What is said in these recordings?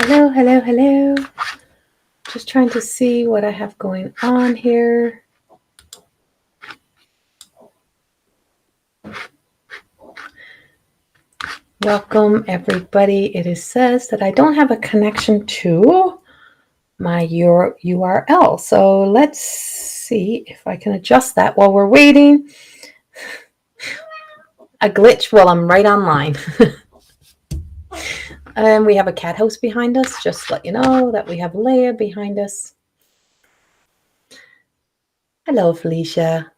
Hello, hello, hello. Just trying to see what I have going on here. Welcome, everybody. It says that I don't have a connection to my URL. So let's see if I can adjust that while we're waiting. A glitch while I'm right online. And we have a cat house behind us. Just to let you know that we have Leah behind us. Hello, Felicia.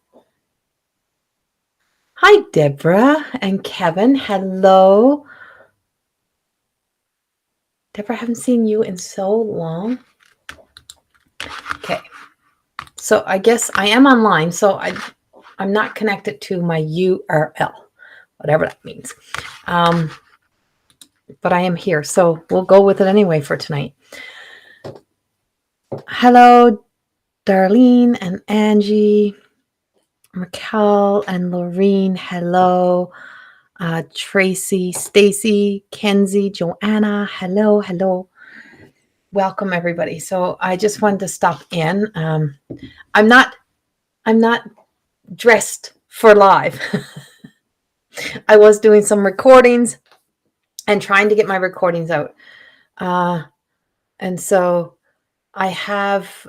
Hi, Deborah and Kevin. Hello. Deborah, I haven't seen you in so long. Okay. So I guess I am online. So I'm not connected to my URL, whatever that means. But I am here. So we'll go with it anyway for tonight. Hello, Darlene and Angie, Raquel and Laureen. Hello. Tracy, Stacy, Kenzie, Joanna. Hello, hello. Welcome, everybody. So I just wanted to stop in. I'm not dressed for live. I was doing some recordings and trying to get my recordings out. And so I have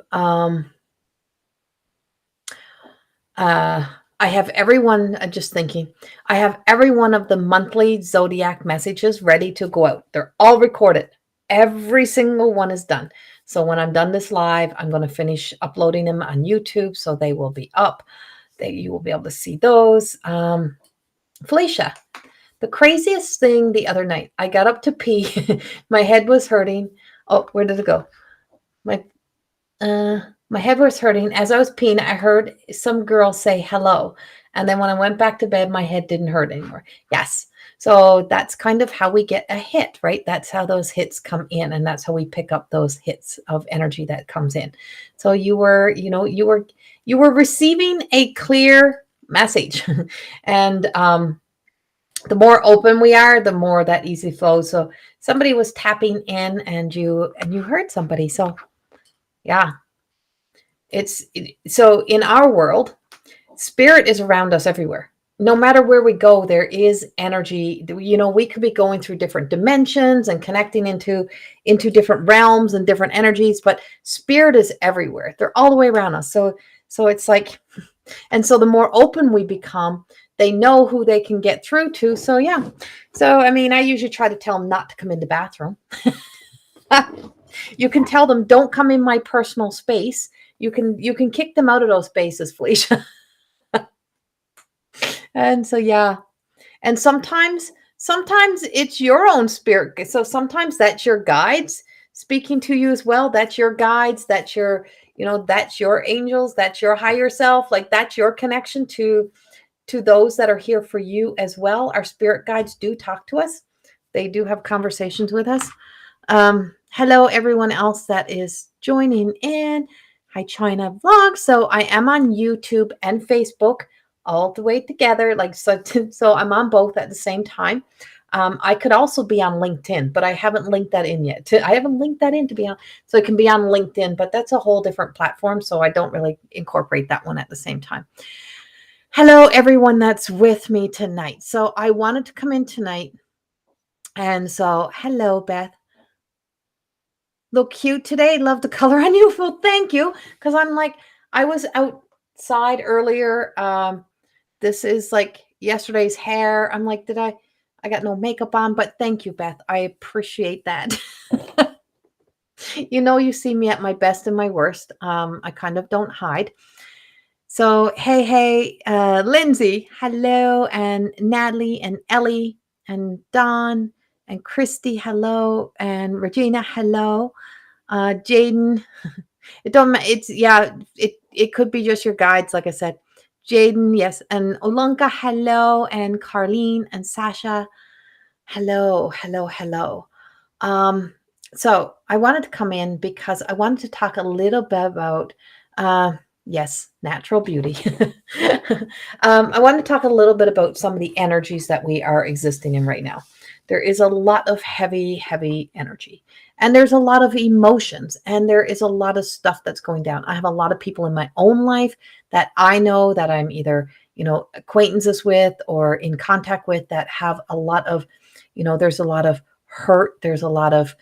everyone, just thinking, I have every one of the monthly Zodiac messages ready to go out. They're all recorded. Every single one is done. So when I'm done this live, I'm going to finish uploading them on YouTube. So they will be up. You will be able to see those. Felicia, the craziest thing the other night, I got up to pee. My head was hurting. Oh, where did it go? My head was hurting. As I was peeing, I heard some girl say hello. And then when I went back to bed, my head didn't hurt anymore. Yes. So that's kind of how we get a hit, right? That's how those hits come in. And that's how we pick up those hits of energy that comes in. So you were receiving a clear message. And the more open we are, the more that easy flows. So somebody was tapping in and you heard somebody. So yeah. So in our world, spirit is around us everywhere. No matter where we go, there is energy. We could be going through different dimensions and connecting into different realms and different energies, but spirit is everywhere. They're all the way around us. So it's like, and so the more open we become, they know who they can get through to. So yeah. So, I mean, I usually try to tell them not to come in the bathroom. You can tell them, don't come in my personal space. You can kick them out of those spaces, Felicia. And so, yeah. And sometimes it's your own spirit. So sometimes that's your guides speaking to you as well. That's your guides. That's your, that's your angels. That's your higher self. Like that's your connection to those that are here for you as well. Our spirit guides do talk to us. They do have conversations with us. Hello, everyone else that is joining in. Hi, China Vlog. So I am on YouTube and Facebook all the way together. So I'm on both at the same time. I could also be on LinkedIn, but I haven't linked that in yet. I haven't linked that in to be on, so it can be on LinkedIn, but that's a whole different platform. So I don't really incorporate that one at the same time. Hello, everyone that's with me tonight. So I wanted to come in tonight. And so, hello, Beth. Look cute today. Love the color on you. Well, thank you. Because I was outside earlier. This is like yesterday's hair. I'm like, I got no makeup on, but thank you, Beth. I appreciate that. You see me at my best and my worst. I kind of don't hide. So, hey, Lindsay, hello, and Natalie and Ellie and Don and Christy, hello, and Regina, hello. Jaden, it don't matter. It could be just your guides, like I said. Jaden, yes, and Olanka, hello, and Carlene and Sasha, hello. So I wanted to come in because I wanted to talk a little bit about yes, natural beauty. I want to talk a little bit about some of the energies that we are existing in right now. There is a lot of heavy, heavy energy. And there's a lot of emotions, and there is a lot of stuff that's going down. I have a lot of people in my own life that I know that I'm either, acquaintances with or in contact with that have a lot of, there's a lot of hurt. There's a lot of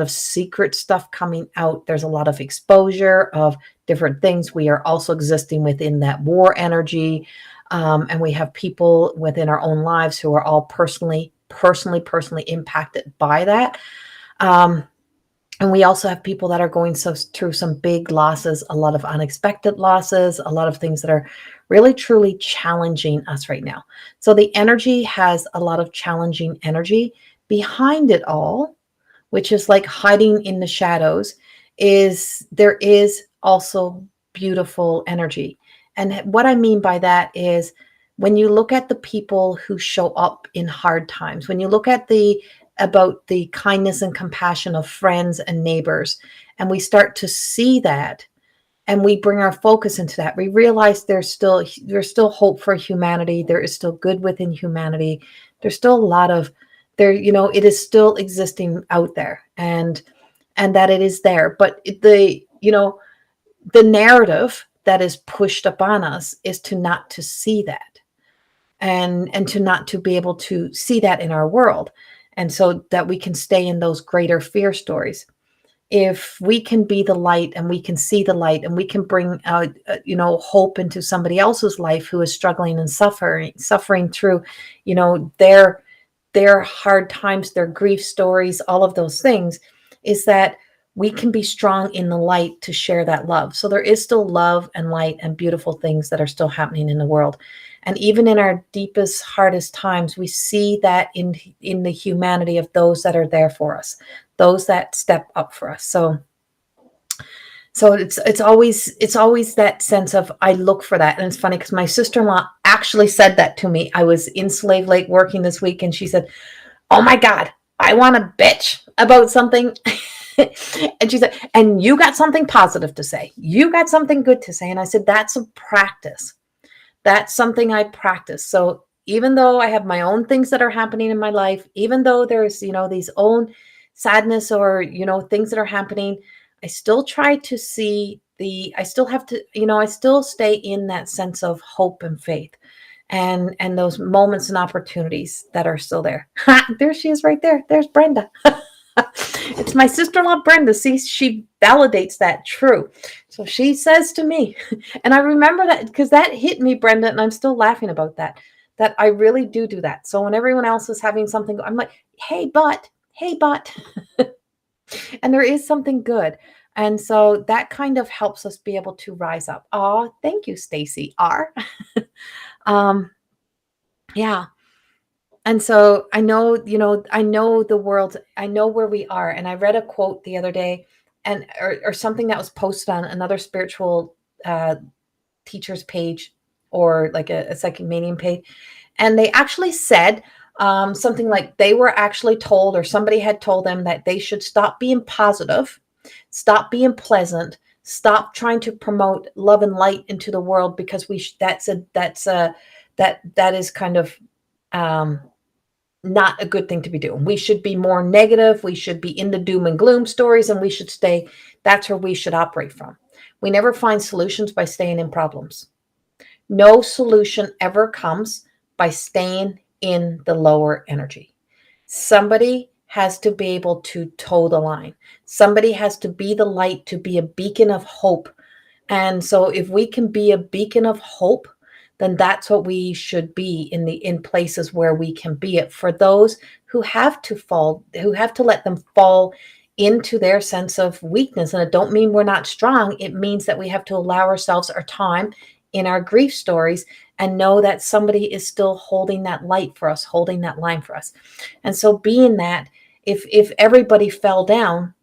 secret stuff coming out. There's a lot of exposure of different things. We are also existing within that war energy. And we have people within our own lives who are all personally impacted by that. And we also have people that are going through some big losses, a lot of unexpected losses, a lot of things that are really, truly challenging us right now. So the energy has a lot of challenging energy behind it all, which is like hiding in the shadows, there is also beautiful energy. And what I mean by that is when you look at the people who show up in hard times, when you look at about the kindness and compassion of friends and neighbors, and we start to see that, and we bring our focus into that, we realize there's still hope for humanity. There is still good within humanity. There's still a lot of it is still existing out there, and that it is there. But the narrative that is pushed upon us is not to see that, and to not to be able to see that in our world, and so that we can stay in those greater fear stories. If we can be the light, and we can see the light, and we can bring out hope into somebody else's life who is struggling and suffering through their hard times, their grief stories, all of those things, is that we can be strong in the light to share that love. So there is still love and light and beautiful things that are still happening in the world. And even in our deepest, hardest times, we see that in the humanity of those that are there for us, those that step up for us. So it's always that sense of, I look for that. And it's funny because my sister-in-law actually said that to me. I was in Slave Lake working this week, and she said, "Oh my God, I want to bitch about something." And she said, "And you got something positive to say. You got something good to say." And I said, "That's a practice. That's something I practice." So even though I have my own things that are happening in my life, even though there's, these own sadness or, things that are happening, I still try to see I still have to, I still stay in that sense of hope and faith, and those moments and opportunities that are still there. There she is right there. There's Brenda. It's my sister-in-law, Brenda. See, she validates that true. So she says to me, and I remember that because that hit me, Brenda, and I'm still laughing about that I really do that. So when everyone else is having something, I'm like, hey, but, and there is something good. And so that kind of helps us be able to rise up. Oh, thank you, Stacy R. Yeah. And so I know, I know the world, I know where we are. And I read a quote the other day, and or something that was posted on another spiritual teacher's page, or like a psychic medium page. And they actually said something like they were actually told, or somebody had told them, that they should stop being positive, stop being pleasant, stop trying to promote love and light into the world, because that is kind of not a good thing to be doing. We should be more negative. We should be in the doom and gloom stories, and we should stay. That's where we should operate from. We never find solutions by staying in problems. No solution ever comes by staying in the lower energy. Somebody has to be able to toe the line. Somebody has to be the light, to be a beacon of hope. And so if we can be a beacon of hope, then that's what we should be in places where we can be it, for those who have to let them fall into their sense of weakness. And it don't mean we're not strong. It means that we have to allow ourselves our time in our grief stories, and know that somebody is still holding that light for us, holding that line for us. And so being that, if everybody fell down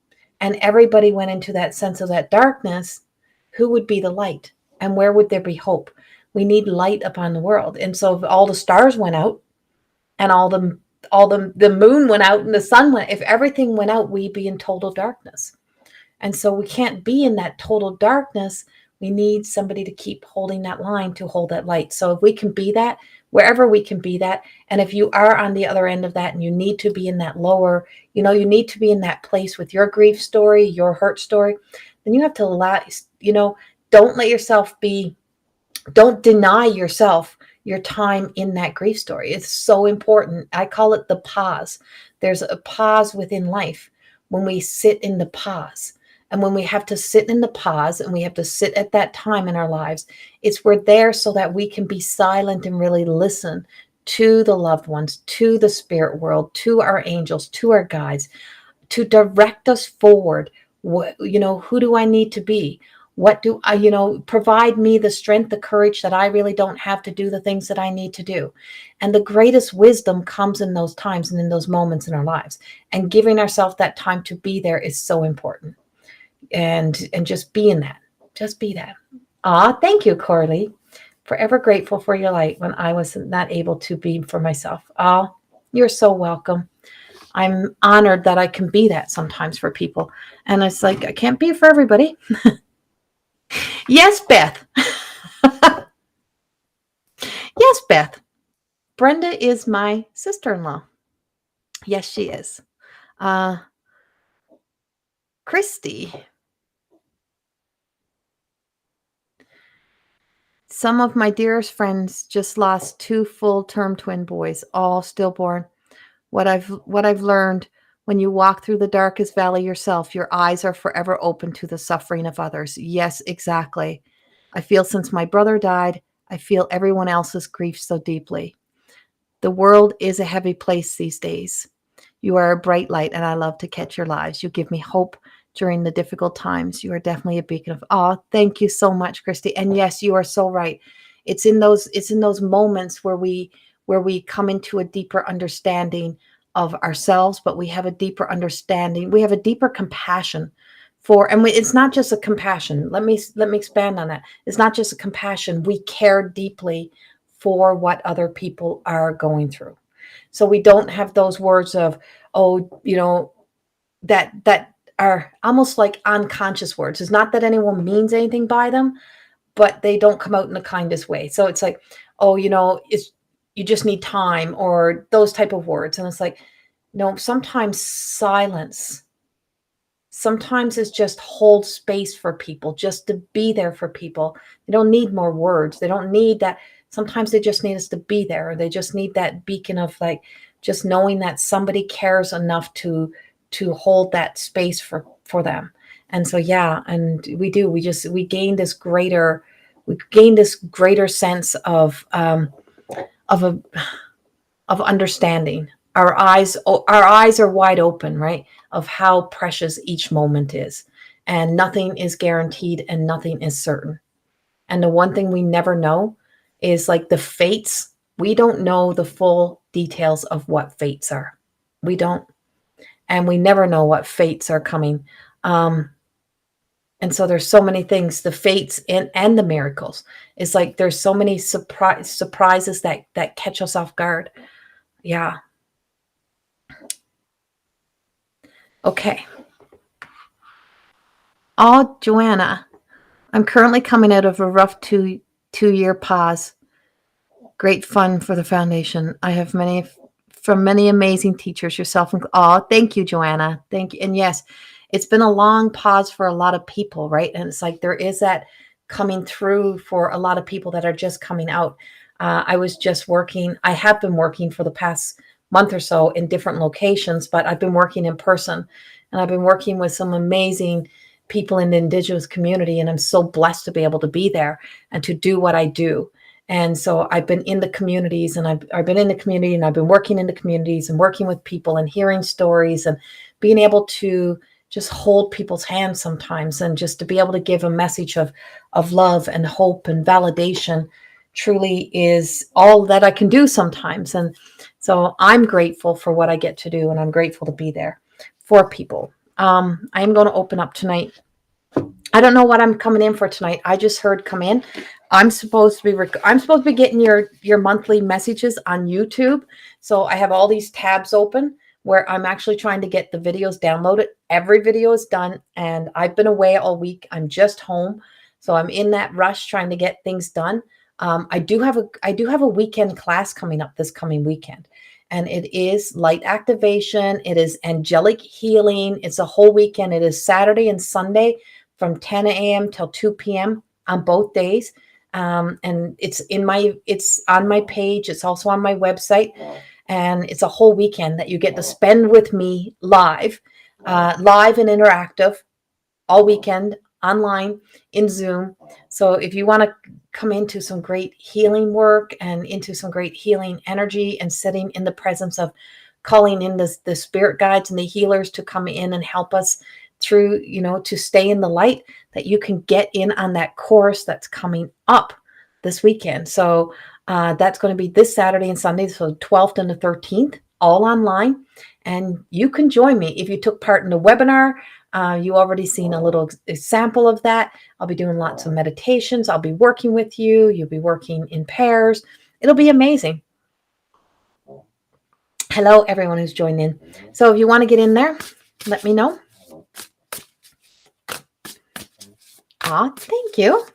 and everybody went into that sense of that darkness, who would be the light, and where would there be hope? We need light upon the world. And so if all the stars went out, and all the moon went out, and the sun went, if everything went out, we'd be in total darkness. And so we can't be in that total darkness. We need somebody to keep holding that line, to hold that light. So if we can be that, wherever we can be that. And if you are on the other end of that and you need to be in that lower, you need to be in that place with your grief story, your hurt story, then you have to allow, don't let yourself be, don't deny yourself your time in that grief story. It's so important. I call it the pause. There's a pause within life when we sit in the pause. And when we have to sit in the pause and we have to sit at that time in our lives, we're there so that we can be silent and really listen to the loved ones, to the spirit world, to our angels, to our guides, to direct us forward. Who do I need to be? What do I, provide me the strength, the courage that I really don't have to do the things that I need to do. And the greatest wisdom comes in those times and in those moments in our lives. And giving ourselves that time to be there is so important. And just be in that. Just be that. Thank you, Corrie. Forever grateful for your light when I was not able to be for myself. You're so welcome. I'm honored that I can be that sometimes for people. And it's like, I can't be for everybody. Yes, Beth. Yes, Beth. Brenda is my sister-in-law. Yes, she is. Christy. Some of my dearest friends just lost 2 full-term twin boys, all stillborn. What I've learned, when you walk through the darkest valley yourself, your eyes are forever open to the suffering of others. Yes, exactly. I feel since my brother died, I feel everyone else's grief so deeply. The world is a heavy place these days. You are a bright light, and I love to catch your lives. You give me hope during the difficult times. You are definitely a beacon of thank you so much, Christy. And yes, you are so right. It's in those moments where we come into a deeper understanding of ourselves, but we have a deeper understanding. We have a deeper compassion for, and it's not just a compassion. Let me expand on that. It's not just a compassion. We care deeply for what other people are going through. So we don't have those words of, that are almost like unconscious words. It's not that anyone means anything by them, but they don't come out in the kindest way. So it's like, you just need time, or those type of words. And it's like, no, sometimes silence. Sometimes it's just hold space for people, just to be there for people. They don't need more words. They don't need that. Sometimes they just need us to be there. Or they just need that beacon of like, just knowing that somebody cares enough to hold that space for them. And so, yeah, and we do, we gain this greater sense of understanding. Our eyes are wide open, right? Of how precious each moment is, and nothing is guaranteed and nothing is certain. And the one thing we never know is like the fates. We don't know the full details of what fates are. We don't. And we never know what fates are coming. And so there's so many things, the fates and the miracles. It's like there's so many surprises that catch us off guard. Yeah. Okay. Joanna, I'm currently coming out of a rough two-year pause. Great fun for the foundation. I have many amazing teachers, yourself. Thank you, Joanna. Thank you. And yes, it's been a long pause for a lot of people, right? And it's like there is that coming through for a lot of people that are just coming out. I have been working for the past month or so in different locations, but I've been working in person, and I've been working with some amazing people in the Indigenous community. And I'm so blessed to be able to be there and to do what I do. And so I've been in the communities, and I've been in the community, and I've been working in the communities and working with people and hearing stories and being able to just hold people's hands sometimes, and just to be able to give a message of love and hope and validation truly is all that I can do sometimes. And so I'm grateful for what I get to do, and I'm grateful to be there for people. I am going to open up tonight. I don't know what I'm coming in for tonight. I just heard come in. I'm supposed to be getting your monthly messages on YouTube. So I have all these tabs open where I'm actually trying to get the videos downloaded. Every video is done, and I've been away all week. I'm just home. So I'm in that rush trying to get things done. I do have a weekend class coming up this coming weekend, and it is light activation. It is angelic healing. It's a whole weekend. It is Saturday and Sunday from 10 a.m. till 2 p.m. on both days. And it's on my page. It's also on my website, and it's a whole weekend that you get to spend with me live and interactive all weekend online in Zoom. So if you want to come into some great healing work and into some great healing energy and sitting in the presence of calling in the spirit guides and the healers to come in and help us through, to stay in the light, that you can get in on that course that's coming up this weekend. So that's going to be this Saturday and Sunday, so 12th and the 13th, all online. And you can join me if you took part in the webinar. You already seen a little sample of that. I'll be doing lots of meditations. I'll be working with you. You'll be working in pairs. It'll be amazing. Hello, everyone who's joined in. So if you want to get in there, let me know. Thank you.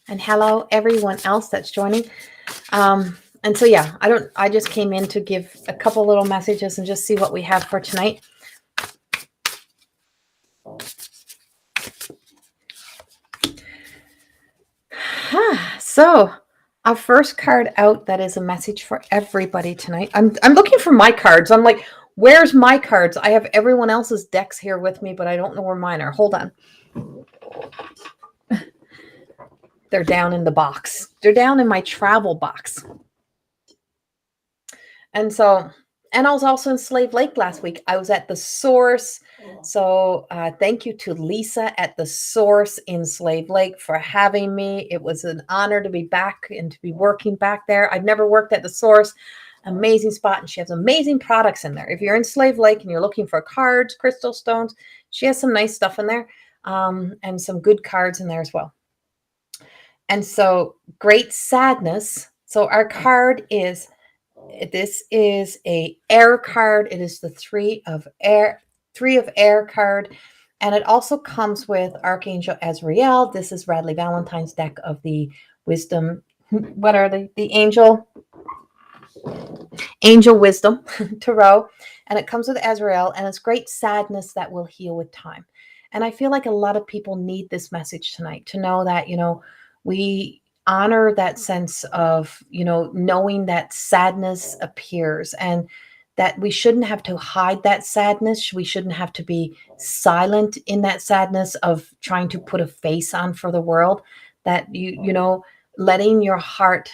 And hello, everyone else that's joining. And so, yeah, I just came in to give a couple little messages and just see what we have for tonight. So our first card out, that is a message for everybody tonight. I'm looking for my cards. I'm like, where's my cards? I have everyone else's decks here with me, but I don't know where mine are. Hold on. They're down in the box. They're down in my travel box. And so, and I was also in Slave Lake last week. I was at the Source. So thank you to Lisa at the Source in Slave Lake for having me. It was an honor to be back and to be working back there. I've never worked at the Source. Amazing spot. And she has amazing products in there. If you're in Slave Lake and you're looking for cards, crystal stones, she has some nice stuff in there, and some good cards in there as well. And so, great sadness. So our card is, this is a air card. It is the three of air card. And it also comes with Archangel Azrael. This is Radley Valentine's deck of the wisdom. What are they? The angel wisdom tarot. And it comes with Azrael, and it's great sadness that will heal with time. And I feel like a lot of people need this message tonight to know that, we honor that sense of, knowing that sadness appears, and that we shouldn't have to hide that sadness. We shouldn't have to be silent in that sadness of trying to put a face on for the world. That letting your heart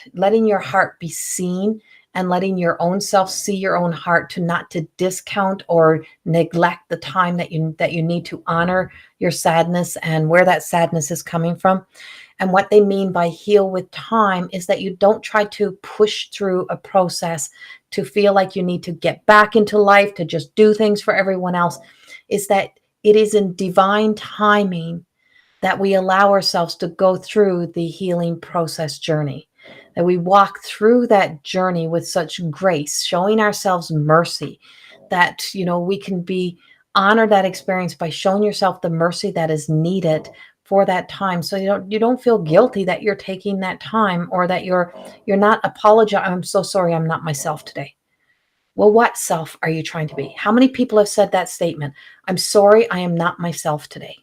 be seen, and letting your own self see your own heart, to discount or neglect the time that you need to honor your sadness and where that sadness is coming from. And what they mean by heal with time is that you don't try to push through a process to feel like you need to get back into life, to just do things for everyone else. Is that it is in divine timing that we allow ourselves to go through the healing process journey, that we walk through that journey with such grace, showing ourselves mercy, that, we can honor that experience by showing yourself the mercy that is needed for that time. So you don't feel guilty that you're taking that time, or that you're not apologizing. I'm so sorry, I'm not myself today. Well, what self are you trying to be? How many people have said that statement? I'm sorry, I am not myself today.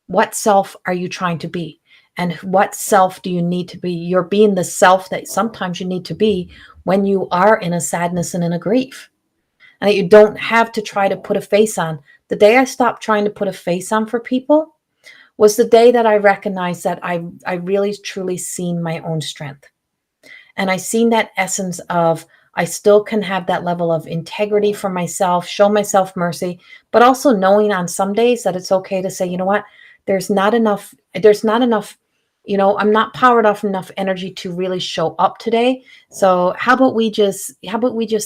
What self are you trying to be? And what self do you need to be? You're being the self that sometimes you need to be when you are in a sadness and in a grief. And that you don't have to try to put a face on. The day I stopped trying to put a face on for people was the day that I recognized that I really truly seen my own strength. And I seen that essence of, I still can have that level of integrity for myself, show myself mercy, but also knowing on some days that it's okay to say, you know what, there's not enough, I'm not powered off enough energy to really show up today. So how about we just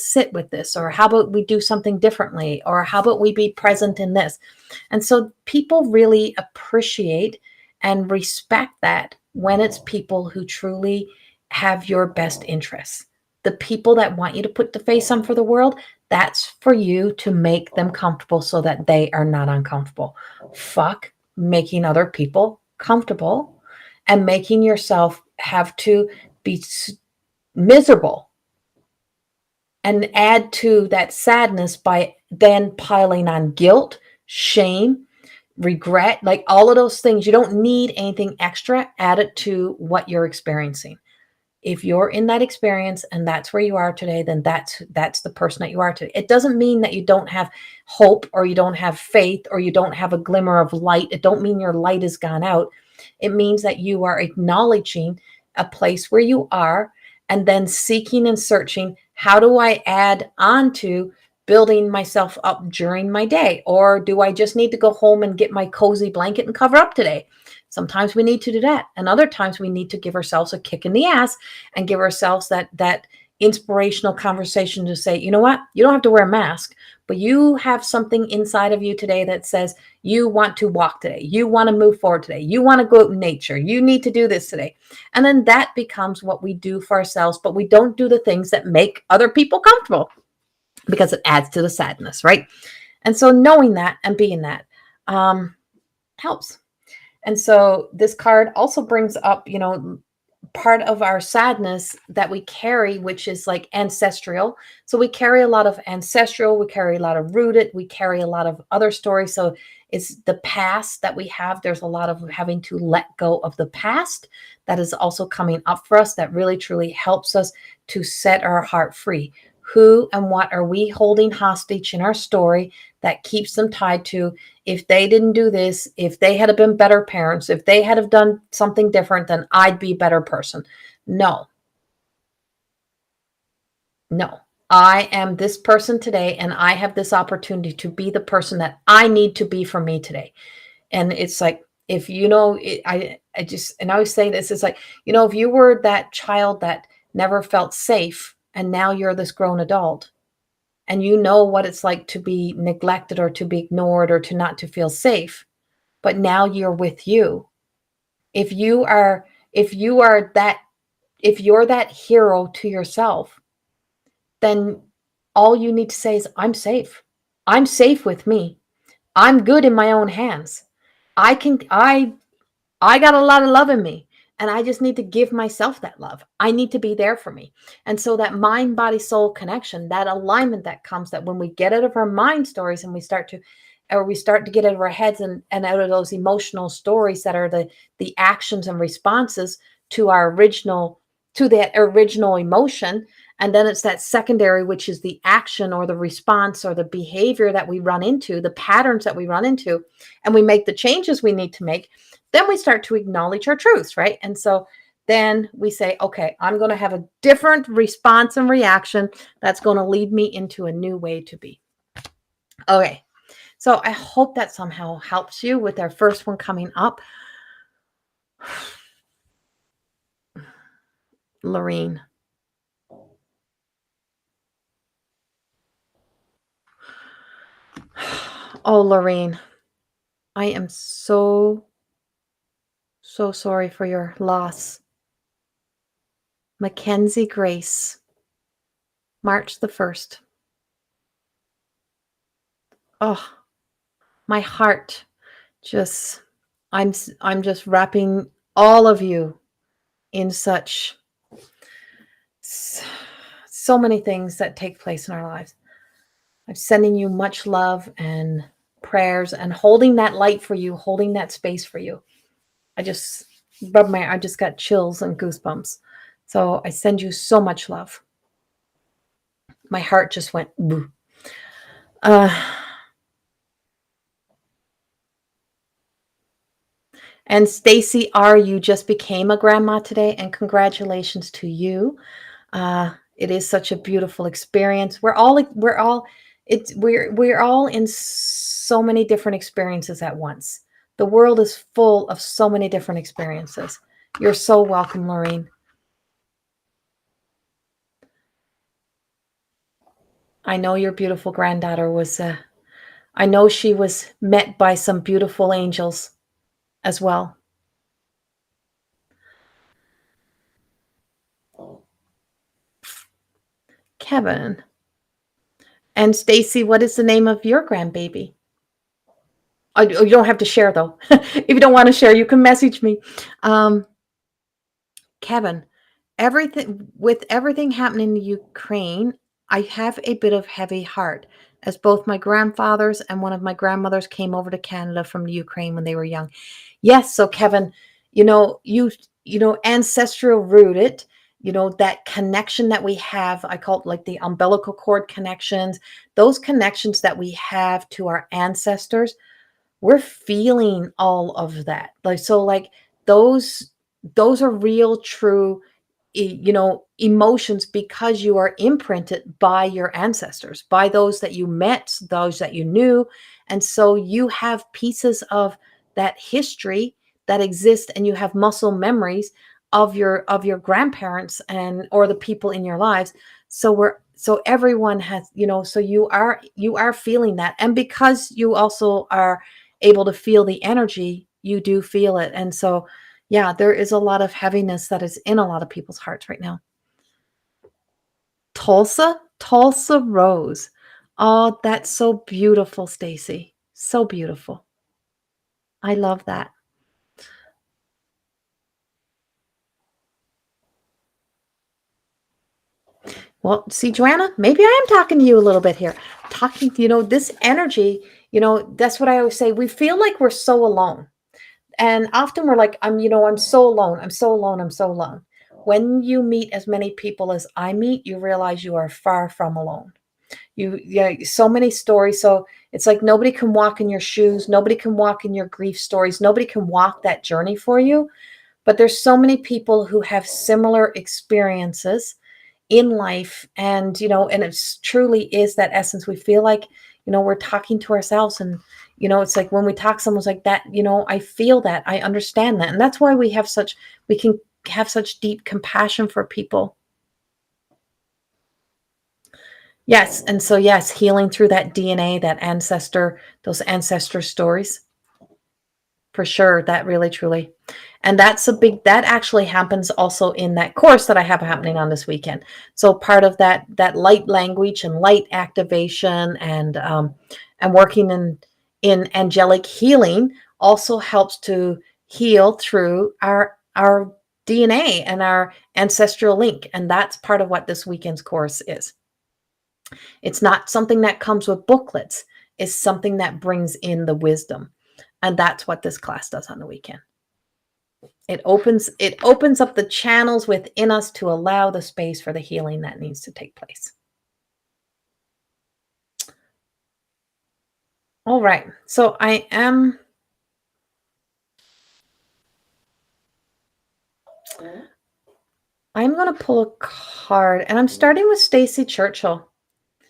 sit with this, or how about we do something differently, or how about we be present in this? And so people really appreciate and respect that when it's people who truly have your best interests. The people that want you to put the face on for the world, that's for you to make them comfortable so that they are not uncomfortable. Fuck making other people comfortable and making yourself have to be miserable and add to that sadness by then piling on guilt, shame, regret, like all of those things. You don't need anything extra added to what you're experiencing. If you're in that experience and that's where you are today, then that's the person that you are today. It doesn't mean that you don't have hope or you don't have faith or you don't have a glimmer of light. It don't mean your light has gone out. It means that you are acknowledging a place where you are and then seeking and searching, how do I add on to building myself up during my day? Or do I just need to go home and get my cozy blanket and cover up today? Sometimes we need to do that. And other times we need to give ourselves a kick in the ass and give ourselves that inspirational conversation to say, you know what? You don't have to wear a mask, but you have something inside of you today that says you want to walk today. You want to move forward today. You want to go out in nature. You need to do this today. And then that becomes what we do for ourselves, but we don't do the things that make other people comfortable because it adds to the sadness, right? And so knowing that and being that helps. And so this card also brings up, part of our sadness that we carry, which is like ancestral. So we carry a lot of ancestral, we carry a lot of rooted, we carry a lot of other stories. So it's the past that we have. There's a lot of having to let go of the past that is also coming up for us that really truly helps us to set our heart free. Who and what are we holding hostage in our story that keeps them tied to, if they didn't do this, if they had been better parents, if they had have done something different, then I'd be a better person. No. I am this person today, and I have this opportunity to be the person that I need to be for me today. And it's like, if I just, and I always say this, it's like, if you were that child that never felt safe, and now you're this grown adult, and you know what it's like to be neglected or to be ignored or to not to feel safe, but now you're with you. If you're that hero to yourself, then all you need to say is, I'm safe. I'm safe with me. I'm good in my own hands. I got a lot of love in me, and I just need to give myself that love. I need to be there for me. And so that mind, body, soul connection, that alignment that comes, that when we get out of our mind stories and we start to get out of our heads and out of those emotional stories that are the actions and responses to that original emotion. And then it's that secondary, which is the action or the response or the behavior that we run into, the patterns that we run into, and we make the changes we need to make. Then we start to acknowledge our truths, right? And so then we say, okay, I'm going to have a different response and reaction that's going to lead me into a new way to be. Okay. So I hope that somehow helps you with our first one coming up. Lorene. Oh, Lorene, I am so sorry for your loss. Mackenzie Grace, March the 1st. Oh, my heart just, I'm just wrapping all of you in so many things that take place in our lives. I'm sending you much love and prayers and holding that light for you, holding that space for you. I just got chills and goosebumps. So I send you so much love. My heart just went, boo. And Stacy R., you just became a grandma today, and congratulations to you. It is such a beautiful experience. We're all in so many different experiences at once. The world is full of so many different experiences. You're so welcome, Lorene. I know your beautiful granddaughter I know she was met by some beautiful angels as well. Kevin. And Stacy, what is the name of your grandbaby? Oh, you don't have to share, though. If you don't want to share, you can message me. Kevin, everything happening in Ukraine, I have a bit of heavy heart, as both my grandfathers and one of my grandmothers came over to Canada from the Ukraine when they were young. Yes, so Kevin, ancestral rooted, that connection that we have, I call it like the umbilical cord connections, those connections that we have to our ancestors, we're feeling all of that. Like those those are real true emotions, because you are imprinted by your ancestors, by those that you met, those that you knew. And so you have pieces of that history that exist, and you have muscle memories of your grandparents and or the people in your lives. So everyone has, so you are feeling that. And because you also are able to feel the energy, you do feel it. And so yeah, there is a lot of heaviness that is in a lot of people's hearts right now. Tulsa Rose. Oh, that's so beautiful, Stacy. So beautiful. I love that. Well, see, Joanna, maybe I am talking to you a little bit here. Talking, this energy, that's what I always say. We feel like we're so alone. And often we're like, I'm so alone. I'm so alone. I'm so alone. When you meet as many people as I meet, you realize you are far from alone. Yeah, so many stories. So it's like nobody can walk in your shoes. Nobody can walk in your grief stories. Nobody can walk that journey for you. But there's so many people who have similar experiences in life. And, and it's truly is that essence. We feel like, we're talking to ourselves, and, it's like when we talk, someone's like that, I feel that, I understand that. And that's why we can have such deep compassion for people. Yes. And so, yes, healing through that DNA, those ancestor stories, for sure. That really, truly. And that actually happens also in that course that I have happening on this weekend. So part of that light language and light activation and working in angelic healing also helps to heal through our DNA and our ancestral link. And that's part of what this weekend's course is. It's not something that comes with booklets. It's something that brings in the wisdom. And that's what this class does on the weekend. It opens up the channels within us to allow the space for the healing that needs to take place. All right. So I'm going to pull a card, and I'm starting with Stacy Churchill.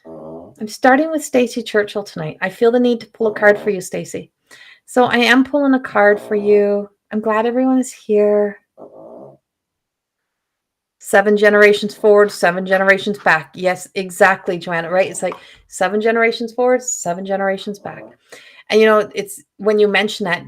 I'm starting with Stacy Churchill tonight. I feel the need to pull a card for you, Stacy. So I am pulling a card for you. I'm glad everyone is here. 7 generations forward, 7 generations back. Yes, exactly, Joanna, right? It's like 7 generations forward, 7 generations back. And, it's when you mention that,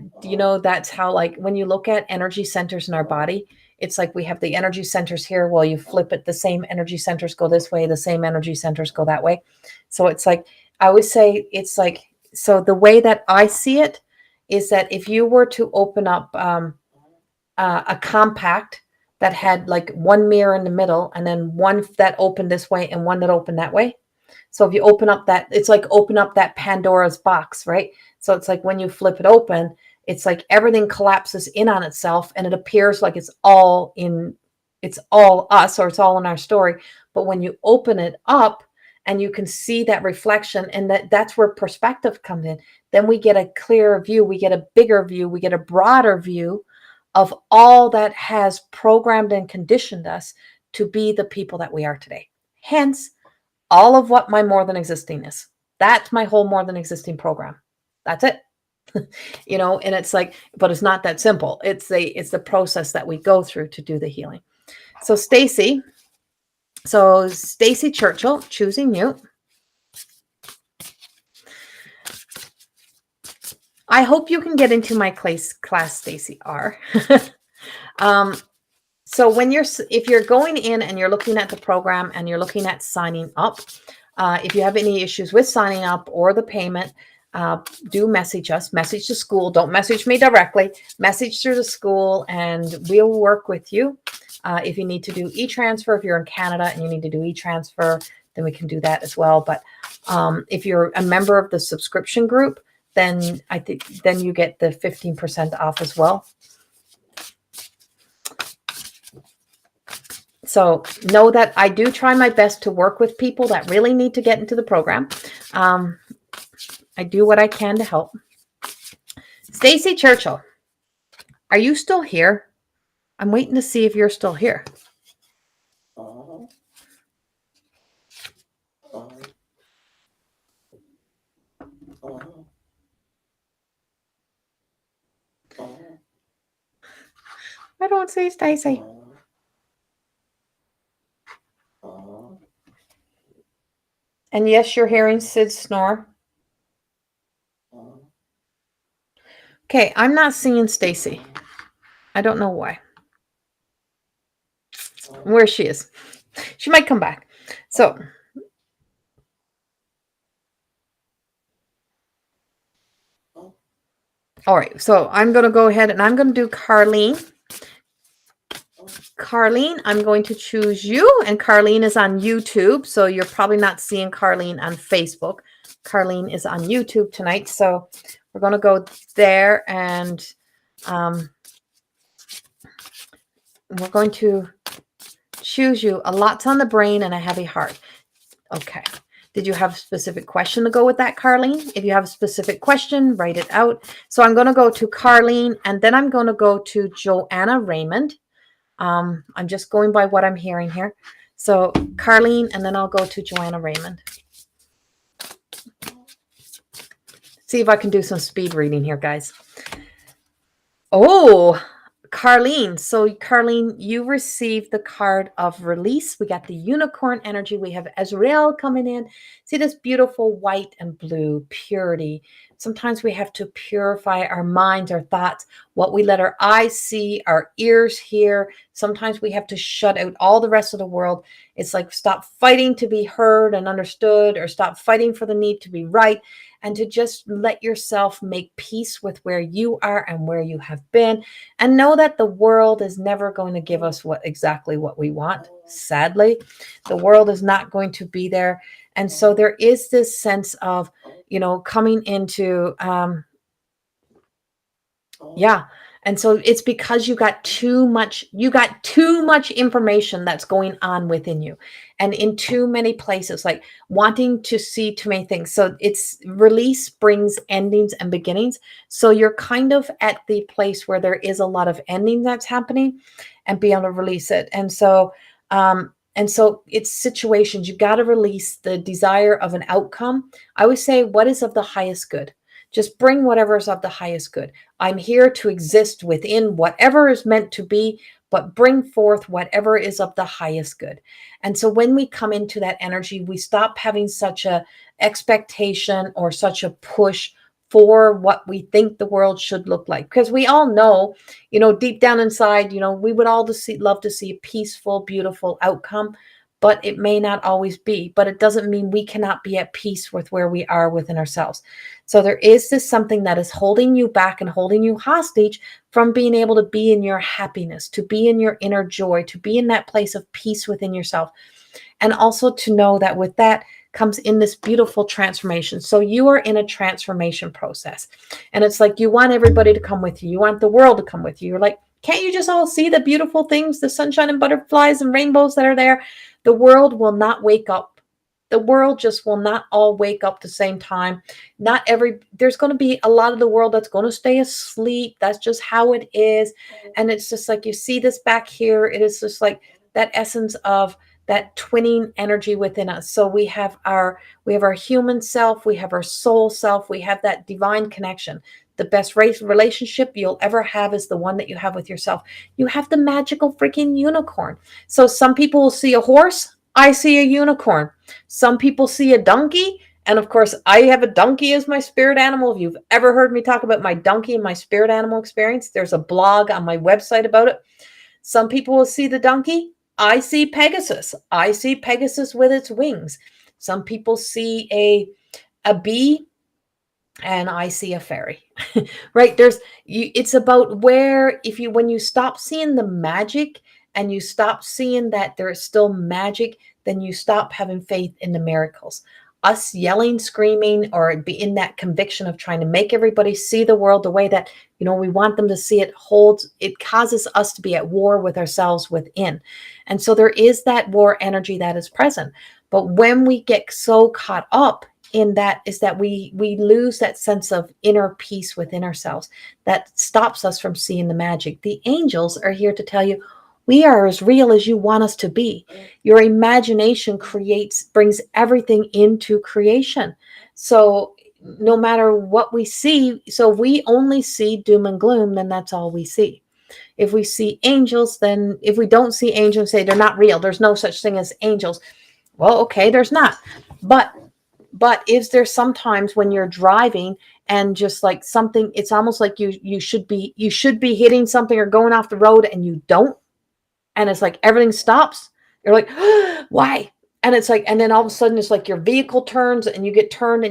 that's how, like, when you look at energy centers in our body, it's like we have the energy centers here. Well, you flip it, the same energy centers go this way, the same energy centers go that way. So it's like, I always say, it's like, so the way that I see it is that if you were to open up a compact that had like one mirror in the middle, and then one that opened this way and one that opened that way. So if you open up that, it's like open up that Pandora's box, right? So it's like when you flip it open, it's like everything collapses in on itself, and it appears like it's all us, or it's all in our story. But when you open it up and you can see that reflection, and that's where perspective comes in, then we get a clearer view, we get a bigger view, we get a broader view of all that has programmed and conditioned us to be the people that we are today. Hence, all of what my more than existing is. That's my whole more than existing program. That's it. And it's like, but it's not that simple. It's the process that we go through to do the healing. So Stacy Churchill, choosing you. I hope you can get into my class, Stacy R. So if you're going in and you're looking at the program and you're looking at signing up, if you have any issues with signing up or the payment, do message us, message the school. Don't message me directly, message through the school, and we'll work with you If you need to do e-transfer, if you're in Canada and you need to do e-transfer, then we can do that as well. But if you're a member of the subscription group, then I think then you get the 15% off as well. So know that I do try my best to work with people that really need to get into the program. I do what I can to help. Stacy Churchill, are you still here? I'm waiting to see if you're still here. I don't see Stacy. And yes, you're hearing Sid snore. Okay, I'm not seeing Stacy. I don't know why. Where she is. She might come back. So, all right. So I'm going to go ahead and I'm going to do Carlene. Carlene, I'm going to choose you. And Carlene is on YouTube. So you're probably not seeing Carlene on Facebook. Carlene is on YouTube tonight. So we're going to go there and we're going to choose you. A lot's on the brain and a heavy heart. Okay. Did you have a specific question to go with that, Carlene? If you have a specific question, write it out. So I'm going to go to Carlene and then I'm going to go to Joanna Raymond. I'm just going by what I'm hearing here. So Carlene, and then I'll go to Joanna Raymond. See if I can do some speed reading here, guys. Oh, Carlene. So Carlene, you received the card of release. We got the unicorn energy. We have Azrael coming in. See this beautiful white and blue purity. Sometimes we have to purify our minds, our thoughts, what we let our eyes see, our ears hear. Sometimes we have to shut out all the rest of the world. It's like stop fighting to be heard and understood, or stop fighting for the need to be right, and to just let yourself make peace with where you are and where you have been, and know that the world is never going to give us exactly what we want. Sadly, the world is not going to be there. And so there is this sense of, coming into, And so it's because you got too much information that's going on within you and in too many places, like wanting to see too many things. So it's release brings endings and beginnings. So you're kind of at the place where there is a lot of ending that's happening and be able to release it. And so it's situations. You got to release the desire of an outcome. I always say, what is of the highest good? Just bring whatever is of the highest good. I'm here to exist within whatever is meant to be, but bring forth whatever is of the highest good. And so when we come into that energy, we stop having such a expectation or such a push for what we think the world should look like. Because we all know, deep down inside, we would all love to see a peaceful, beautiful outcome, but it may not always be. But it doesn't mean we cannot be at peace with where we are within ourselves. So there is this something that is holding you back and holding you hostage from being able to be in your happiness, to be in your inner joy, to be in that place of peace within yourself. And also to know that with that comes in this beautiful transformation. So you are in a transformation process. And it's like you want everybody to come with you. You want the world to come with you. You're like, can't you just all see the beautiful things, the sunshine and butterflies and rainbows that are there? The world will not wake up. The world just will not all wake up at the same time. There's going to be a lot of the world that's going to stay asleep. That's just how it is. And it's just like, you see this back here. It is just like that essence of that twinning energy within us. So we have our human self, we have our soul self, we have that divine connection. The best relationship you'll ever have is the one that you have with yourself. You have the magical freaking unicorn. So some people will see a horse. I see a unicorn. Some people see a donkey. And of course, I have a donkey as my spirit animal. If you've ever heard me talk about my donkey and my spirit animal experience, there's a blog on my website about it. Some people will see the donkey. I see Pegasus. I see Pegasus with its wings. Some people see a bee, and I see a fairy. Right? It's about when you stop seeing the magic and you stop seeing that there is still magic, then you stop having faith in the miracles. Us yelling, screaming, or be in that conviction of trying to make everybody see the world the way that, we want them to see it, it causes us to be at war with ourselves within. And so there is that war energy that is present. But when we get so caught up in that, is that we lose that sense of inner peace within ourselves that stops us from seeing the magic. The angels are here to tell you, we are as real as you want us to be. Your imagination brings everything into creation. So no matter what we see, so if we only see doom and gloom, then that's all we see. If we see angels, then if we don't see angels, say they're not real, there's no such thing as angels. Well, okay, there's not. But is there sometimes when you're driving and just like something, it's almost like you should be hitting something or going off the road and you don't, and it's like everything stops. You're like, why? And it's like, and then all of a sudden it's like your vehicle turns and you get turned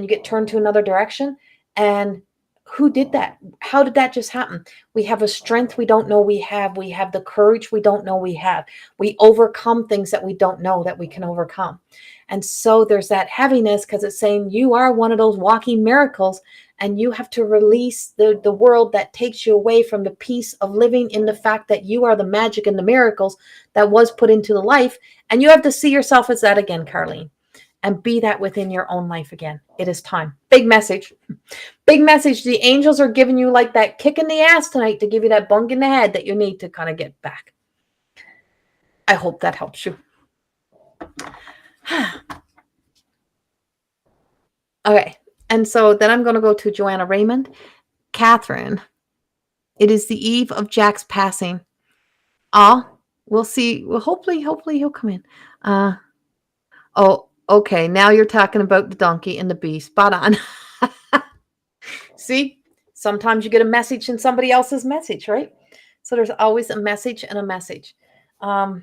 to another direction. And who did that? How did that just happen? We have a strength we don't know we have. We have the courage we don't know we have. We overcome things that we don't know that we can overcome. And so there's that heaviness because it's saying you are one of those walking miracles, and you have to release the world that takes you away from the peace of living in the fact that you are the magic and the miracles that was put into the life. And you have to see yourself as that again, Carlene, and be that within your own life again. It is time. Big message. Big message. The angels are giving you like that kick in the ass tonight to give you that bunk in the head that you need to kind of get back. I hope that helps you. Okay. And so then I'm going to go to Joanna Raymond. Catherine, it is the eve of Jack's passing. We'll see. Well, hopefully he'll come in. Oh, okay. Now you're talking about the donkey and the bee. Spot on. See, sometimes you get a message in somebody else's message, right? So there's always a message and a message. A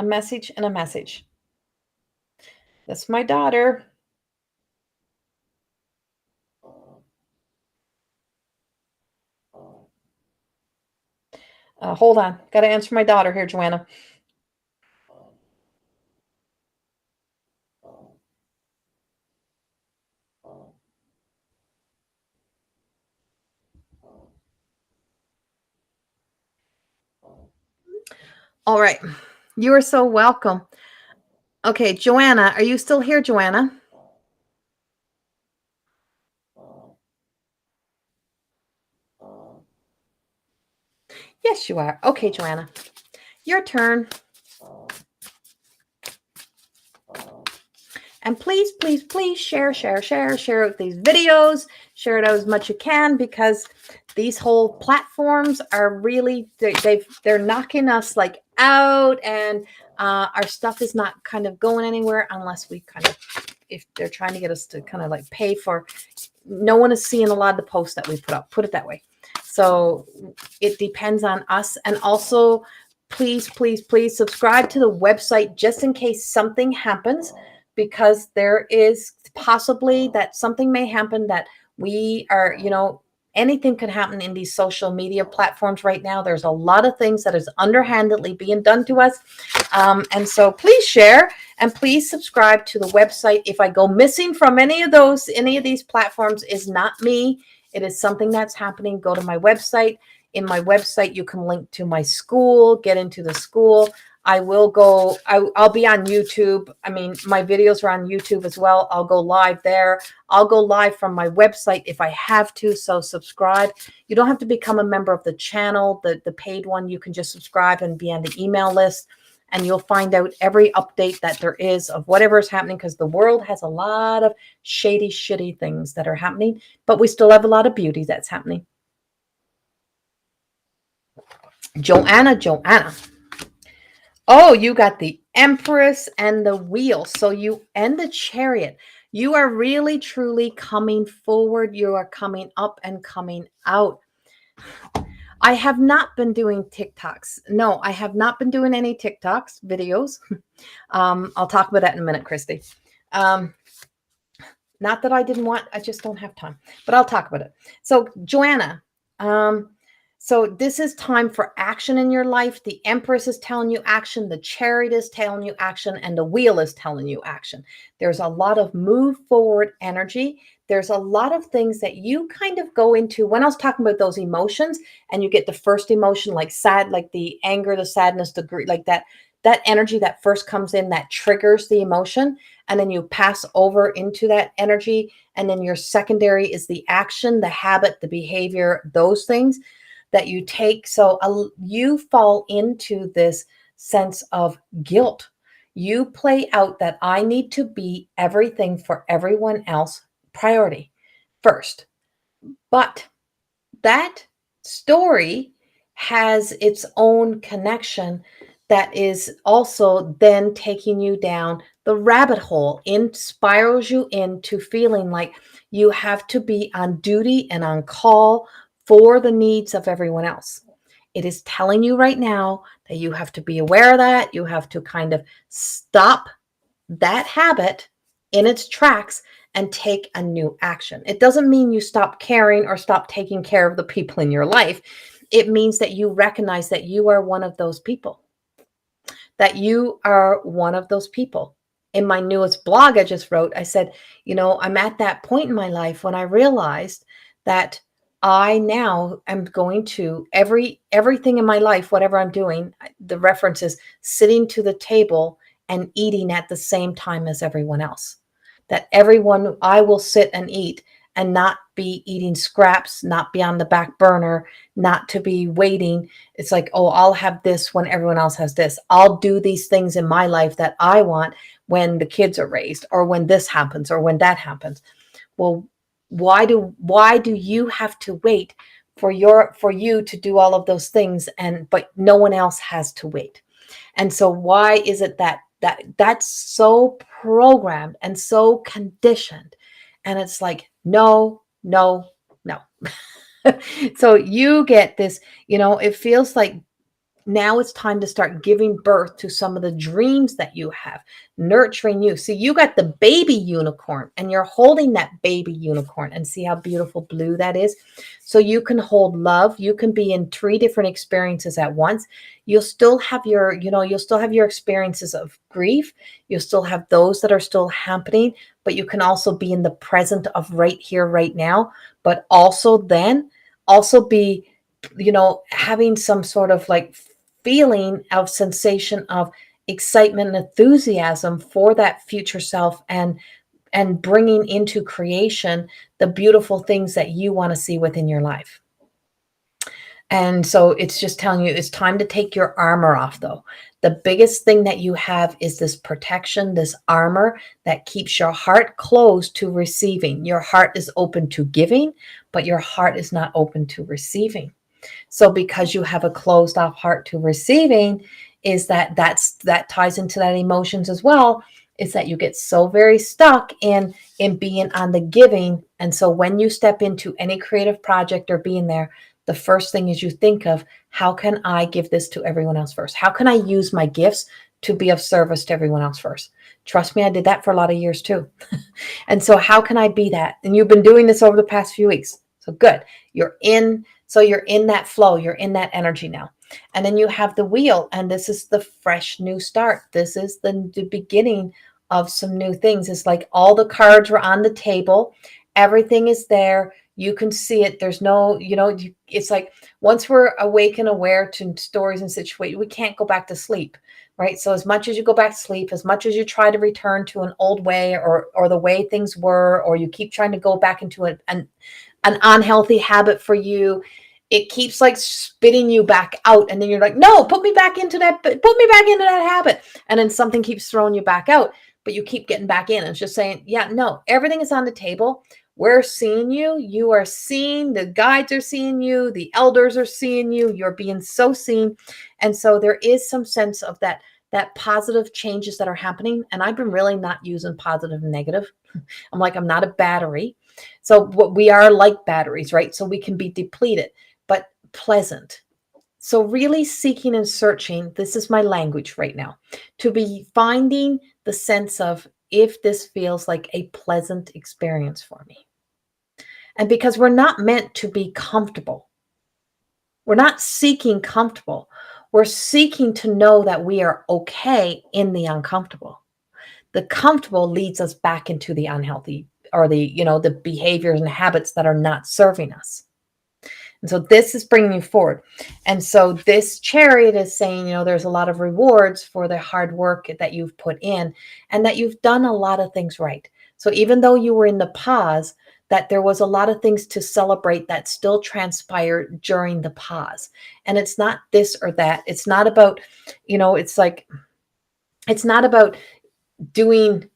message and a message. That's my daughter. Hold on. Got to answer my daughter here, Joanna. All right. You are so welcome. Okay, Joanna, are you still here, Joanna? Yes, you are. Okay, Joanna, your turn. And please, please, please share these videos. Share it out as much as you can, because these whole platforms are really, they're knocking us like out, and our stuff is not kind of going anywhere unless we kind of, if they're trying to get us to kind of like pay for, no one is seeing a lot of the posts that we put up, put it that way. So it depends on us. And also, please, please, please subscribe to the website just in case something happens, because there is possibly that something may happen that we are, anything can happen in these social media platforms right now. There's a lot of things that is underhandedly being done to us. And so please share and please subscribe to the website. If I go missing from any of these platforms, is not me. It is something that's happening. Go to my website. In my website, you can link to my school, get into the school. I'll be on YouTube. I mean, my videos are on YouTube as well. I'll go live there. I'll go live from my website if I have to. So subscribe. You don't have to become a member of the channel, the paid one. You can just subscribe and be on the email list, and you'll find out every update that there is of whatever is happening, because the world has a lot of shady, shitty things that are happening, but we still have a lot of beauty that's happening. Joanna. Oh, you got the Empress and the Wheel. So and the Chariot. You are really, truly coming forward. You are coming up and coming out. I have not been doing TikToks. No, I have not been doing any TikToks videos. I'll talk about that in a minute, Christy. Not that I didn't want, I just don't have time, but I'll talk about it. So Joanna, So this is time for action in your life. The Empress is telling you action, the Chariot is telling you action, and the Wheel is telling you action. There's a lot of move forward energy. There's a lot of things that you kind of go into when I was talking about those emotions, and you get the first emotion like sad, like the anger, the sadness, the grief, like that energy that first comes in that triggers the emotion, and then you pass over into that energy, and then your secondary is the action, the habit, the behavior, those things that you take. So you fall into this sense of guilt. You play out that I need to be everything for everyone else, priority first. But that story has its own connection that is also then taking you down the rabbit hole, in spirals you into feeling like you have to be on duty and on call for the needs of everyone else. It is telling you right now that you have to be aware of that. You have to kind of stop that habit in its tracks and take a new action. It doesn't mean you stop caring or stop taking care of the people in your life. It means that you recognize that you are one of those people, that you are one of those people. In my newest blog I just wrote, I said, I'm at that point in my life when I realized that I now am going to everything in my life, whatever I'm doing, the reference is sitting to the table and eating at the same time as everyone else. That everyone, I will sit and eat and not be eating scraps, not be on the back burner, not to be waiting. It's like, oh, I'll have this when everyone else has this. I'll do these things in my life that I want when the kids are raised, or when this happens, or when that happens. Well, why do you have to wait for you to do all of those things, but no one else has to wait? And so why is it that's so programmed and so conditioned? And it's like, no, no, no. So you get this, it feels like now it's time to start giving birth to some of the dreams that you have, nurturing you. See, you got the baby unicorn and you're holding that baby unicorn, and see how beautiful blue that is. So you can hold love. You can be in 3 different experiences at once. You'll still have you'll still have your experiences of grief. You'll still have those that are still happening, but you can also be in the present of right here, right now, but also be having some sort of like feeling of sensation of excitement and enthusiasm for that future self, and bringing into creation the beautiful things that you want to see within your life. And so it's just telling you it's time to take your armor off, though. The biggest thing that you have is this protection, this armor that keeps your heart closed to receiving. Your heart is open to giving, but your heart is not open to receiving. So because you have a closed off heart to receiving, is that ties into that emotions as well, is that you get so very stuck in being on the giving. And so when you step into any creative project or being there, the first thing is you think of, how can I give this to everyone else first? How can I use my gifts to be of service to everyone else first? Trust me, I did that for a lot of years too. And so how can I be that? And you've been doing this over the past few weeks. So good. You're in that flow. You're in that energy now. And then you have the wheel, and this is the fresh new start. This is the beginning of some new things. It's like all the cards were on the table. Everything is there. You can see it. There's no, it's like once we're awake and aware to stories and situations, we can't go back to sleep, right? So as much as you go back to sleep, as much as you try to return to an old way or the way things were, or you keep trying to go back into an unhealthy habit for you, it keeps like spitting you back out. And then you're like, no, put me back into that habit. And then something keeps throwing you back out, but you keep getting back in. And it's just saying, yeah, no, everything is on the table. We're seeing you. You are seen. The guides are seeing you. The elders are seeing you. You're being so seen. And so there is some sense of that positive changes that are happening. And I've been really not using positive and negative. I'm not a battery. So what we are like batteries, right? So we can be depleted, but pleasant. So really seeking and searching, this is my language right now, to be finding the sense of, if this feels like a pleasant experience for me. And because we're not meant to be comfortable. We're not seeking comfortable. We're seeking to know that we are okay in the uncomfortable. The comfortable leads us back into the unhealthy, or the behaviors and habits that are not serving us. And so this is bringing you forward. And so this chariot is saying, there's a lot of rewards for the hard work that you've put in, and that you've done a lot of things right. So even though you were in the pause, that there was a lot of things to celebrate that still transpired during the pause. And it's not this or that. It's not about, it's not about doing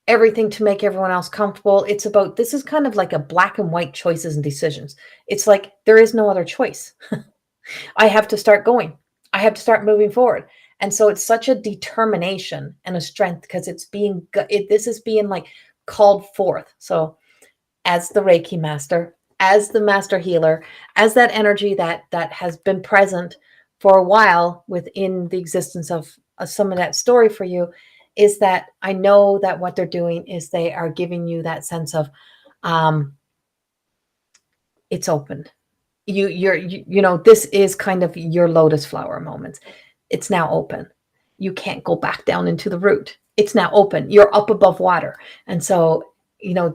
everything to make everyone else comfortable. It's about, this is kind of like a black and white choices and decisions. It's like there is no other choice. I have to start going. I have to start moving forward. And so it's such a determination and a strength, because this is being like called forth. So as the Reiki master, as the master healer, as that energy that has been present for a while within the existence of some of that story for you, is that I know that what they're doing is they are giving you that sense of it's open. This is kind of your lotus flower moments. It's now open. You can't go back down into the root. It's now open. You're up above water. And so,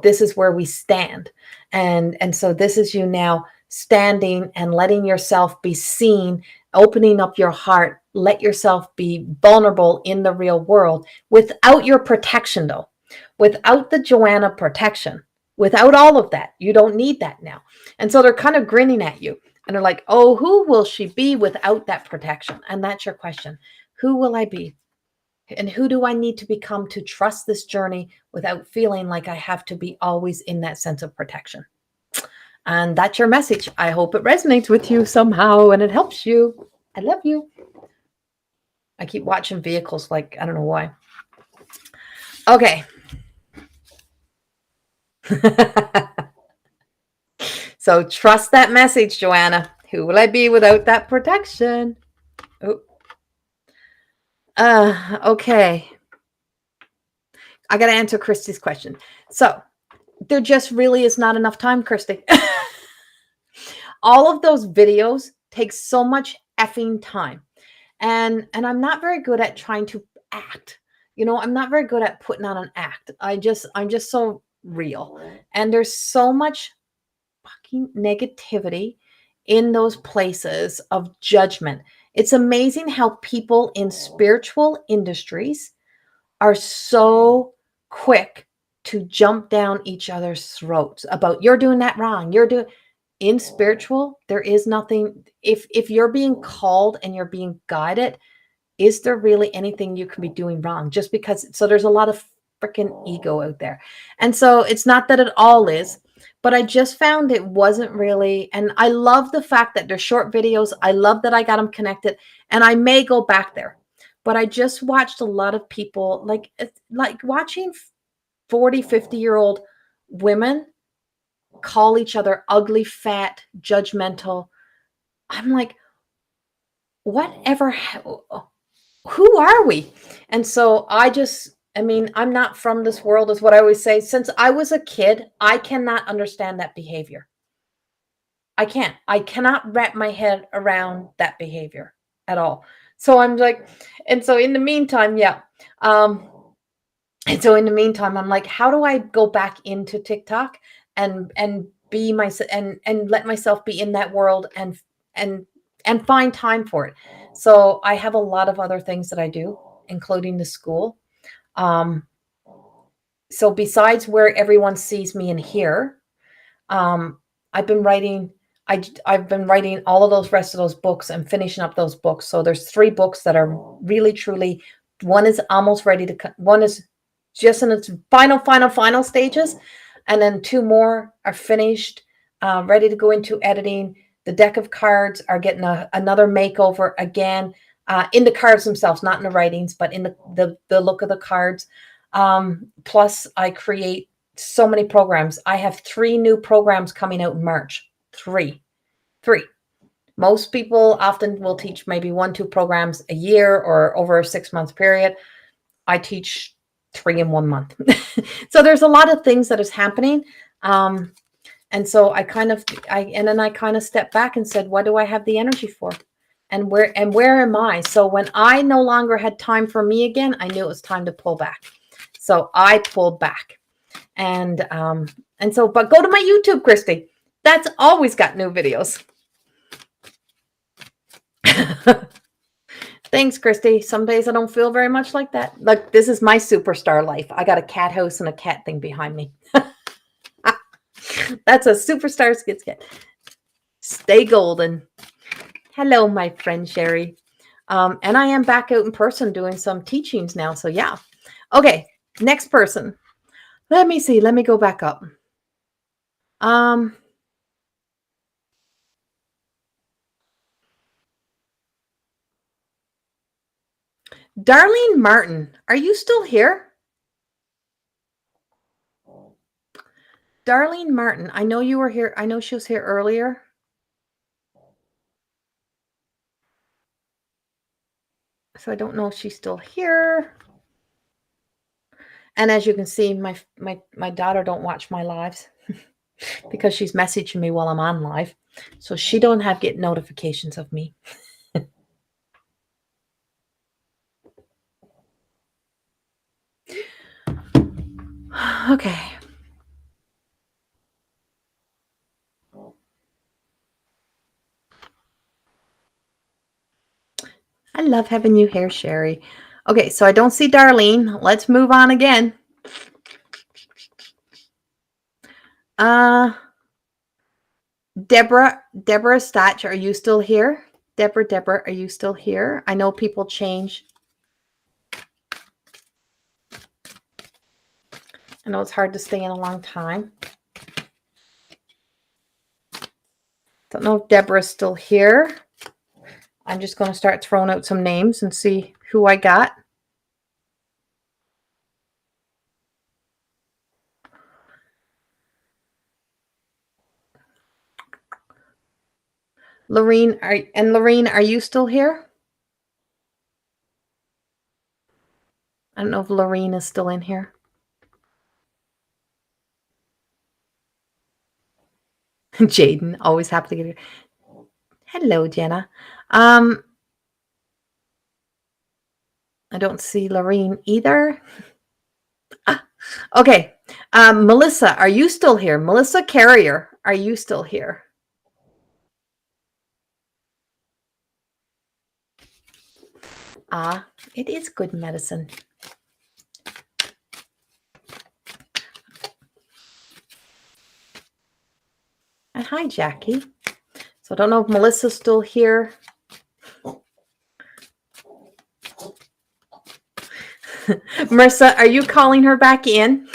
this is where we stand. And so this is you now standing and letting yourself be seen, opening up your heart, let yourself be vulnerable in the real world without your protection, though, without the Joanna protection, without all of that. You don't need that now. And so they're kind of grinning at you, and they're like, oh, who will she be without that protection? And that's your question. Who will I be? And who do I need to become to trust this journey without feeling like I have to be always in that sense of protection? And that's your message. I hope it resonates with you somehow and it helps you. I love you. I keep watching vehicles, like, I don't know why. Okay. So trust that message, Joanna. Who will I be without that protection? Oh. Okay. I got to answer Christy's question. So there just really is not enough time, Christy. All of those videos take so much effing time. And I'm not very good at trying to act. I'm not very good at putting on an act. I'm just so real. And there's so much fucking negativity in those places of judgment. It's amazing how people in spiritual industries are so quick to jump down each other's throats about, you're doing that wrong. In spiritual, there is nothing. If you're being called and you're being guided, is there really anything you can be doing wrong? Just because, so there's a lot of freaking ego out there. And so it's not that it all is, but I just found it wasn't really, and I love the fact that they're short videos. I love that I got them connected, and I may go back there. But I just watched a lot of people, like watching 40, 50-year-old women call each other ugly, fat, judgmental. I'm like, whatever, who are we? And so I'm not from this world, is what I always say. Since I was a kid, I cannot understand that behavior. I cannot wrap my head around that behavior at all. So I'm like, and so in the meantime, yeah. And so in the meantime, I'm like, how do I go back into TikTok and be myself and let myself be in that world and find time for it? So I have a lot of other things that I do, including the school. So besides where everyone sees me in here, I've been writing all of those rest of those books and finishing up those books. So there's 3 books that are really, truly, one is almost ready to, one is just in its final stages. And then 2 more are finished, ready to go into editing. The deck of cards are getting another makeover again, in the cards themselves, not in the writings, but in the look of the cards. Plus I create so many programs. I have 3 new programs coming out in March. 3. Most people often will teach maybe 1-2 programs a year or over a 6-month period. I teach 3 in 1 month. So there's a lot of things that is happening. And And so and then I kind of stepped back and said, what do I have the energy for? And where am I? So when I no longer had time for me again, I knew it was time to pull back. So I pulled back. And so, but go to my YouTube, Christy. That's always got new videos. Thanks, Christy. Some days I don't feel very much like that. Look, this is my superstar life. I got a cat house and a cat thing behind me. That's a superstar skits kit. Stay golden. Hello, my friend Sherry. And I am back out in person doing some teachings now. So yeah. Okay, next person. Let me see. Let me go back up. Darlene Martin, are you still here? Darlene Martin, I know you were here. I know she was here earlier. So I don't know if she's still here. And as you can see, my daughter don't watch my lives because she's messaging me while I'm on live. So she don't get notifications of me. Okay. I love having you here, Sherry. Okay, so I don't see Darlene. Let's move on again. Deborah Stach, are you still here? Deborah, are you still here? I know people change. I know it's hard to stay in a long time. Don't know if Deborah's still here. I'm just going to start throwing out some names and see who I got. Lorene, are you still here? I don't know if Lorene is still in here. Jaden, always happy to get here. Hello, Jenna. I don't see Lorene either. Okay. Melissa, are you still here? Melissa Carrier, are you still here? It is good medicine. And hi, Jackie. So I don't know if Melissa's still here. Marissa, are you calling her back in?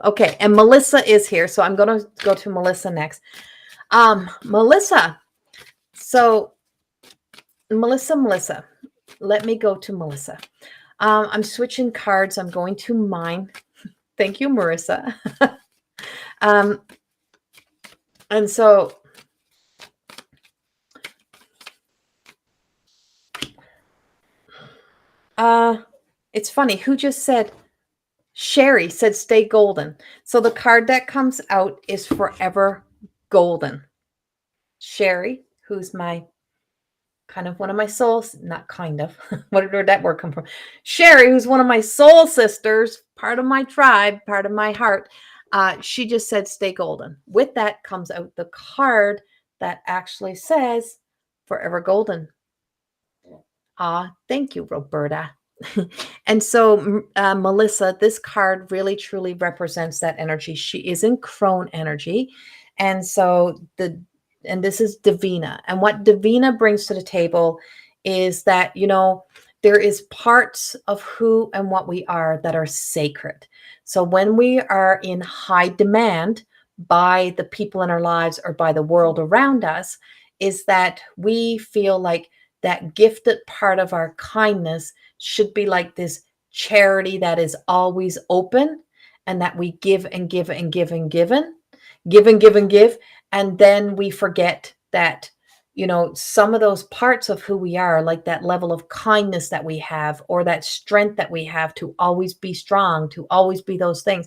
Okay, and Melissa is here, so I'm going to go to Melissa next. Melissa. So Melissa, let me go to Melissa. I'm switching cards. I'm going to mine. Thank you, Marissa. And so it's funny. Who just said? Sherry said, stay golden. So the card that comes out is forever golden. Sherry, who's my kind of one of my souls, not kind of, where did that word come from? Sherry, who's one of my soul sisters, part of my tribe, part of my heart. She just said, stay golden. With that comes out the card that actually says forever golden. Thank you, Roberta. And so, Melissa, this card really truly represents that energy. She is in crone energy. And so this is Divina. And what Divina brings to the table is that, there is parts of who and what we are that are sacred. So when we are in high demand by the people in our lives or by the world around us, is that we feel like that gifted part of our kindness should be like this charity that is always open, and that we give and give and give and give and give. And then we forget that, some of those parts of who we are, like that level of kindness that we have, or that strength that we have to always be strong, to always be those things,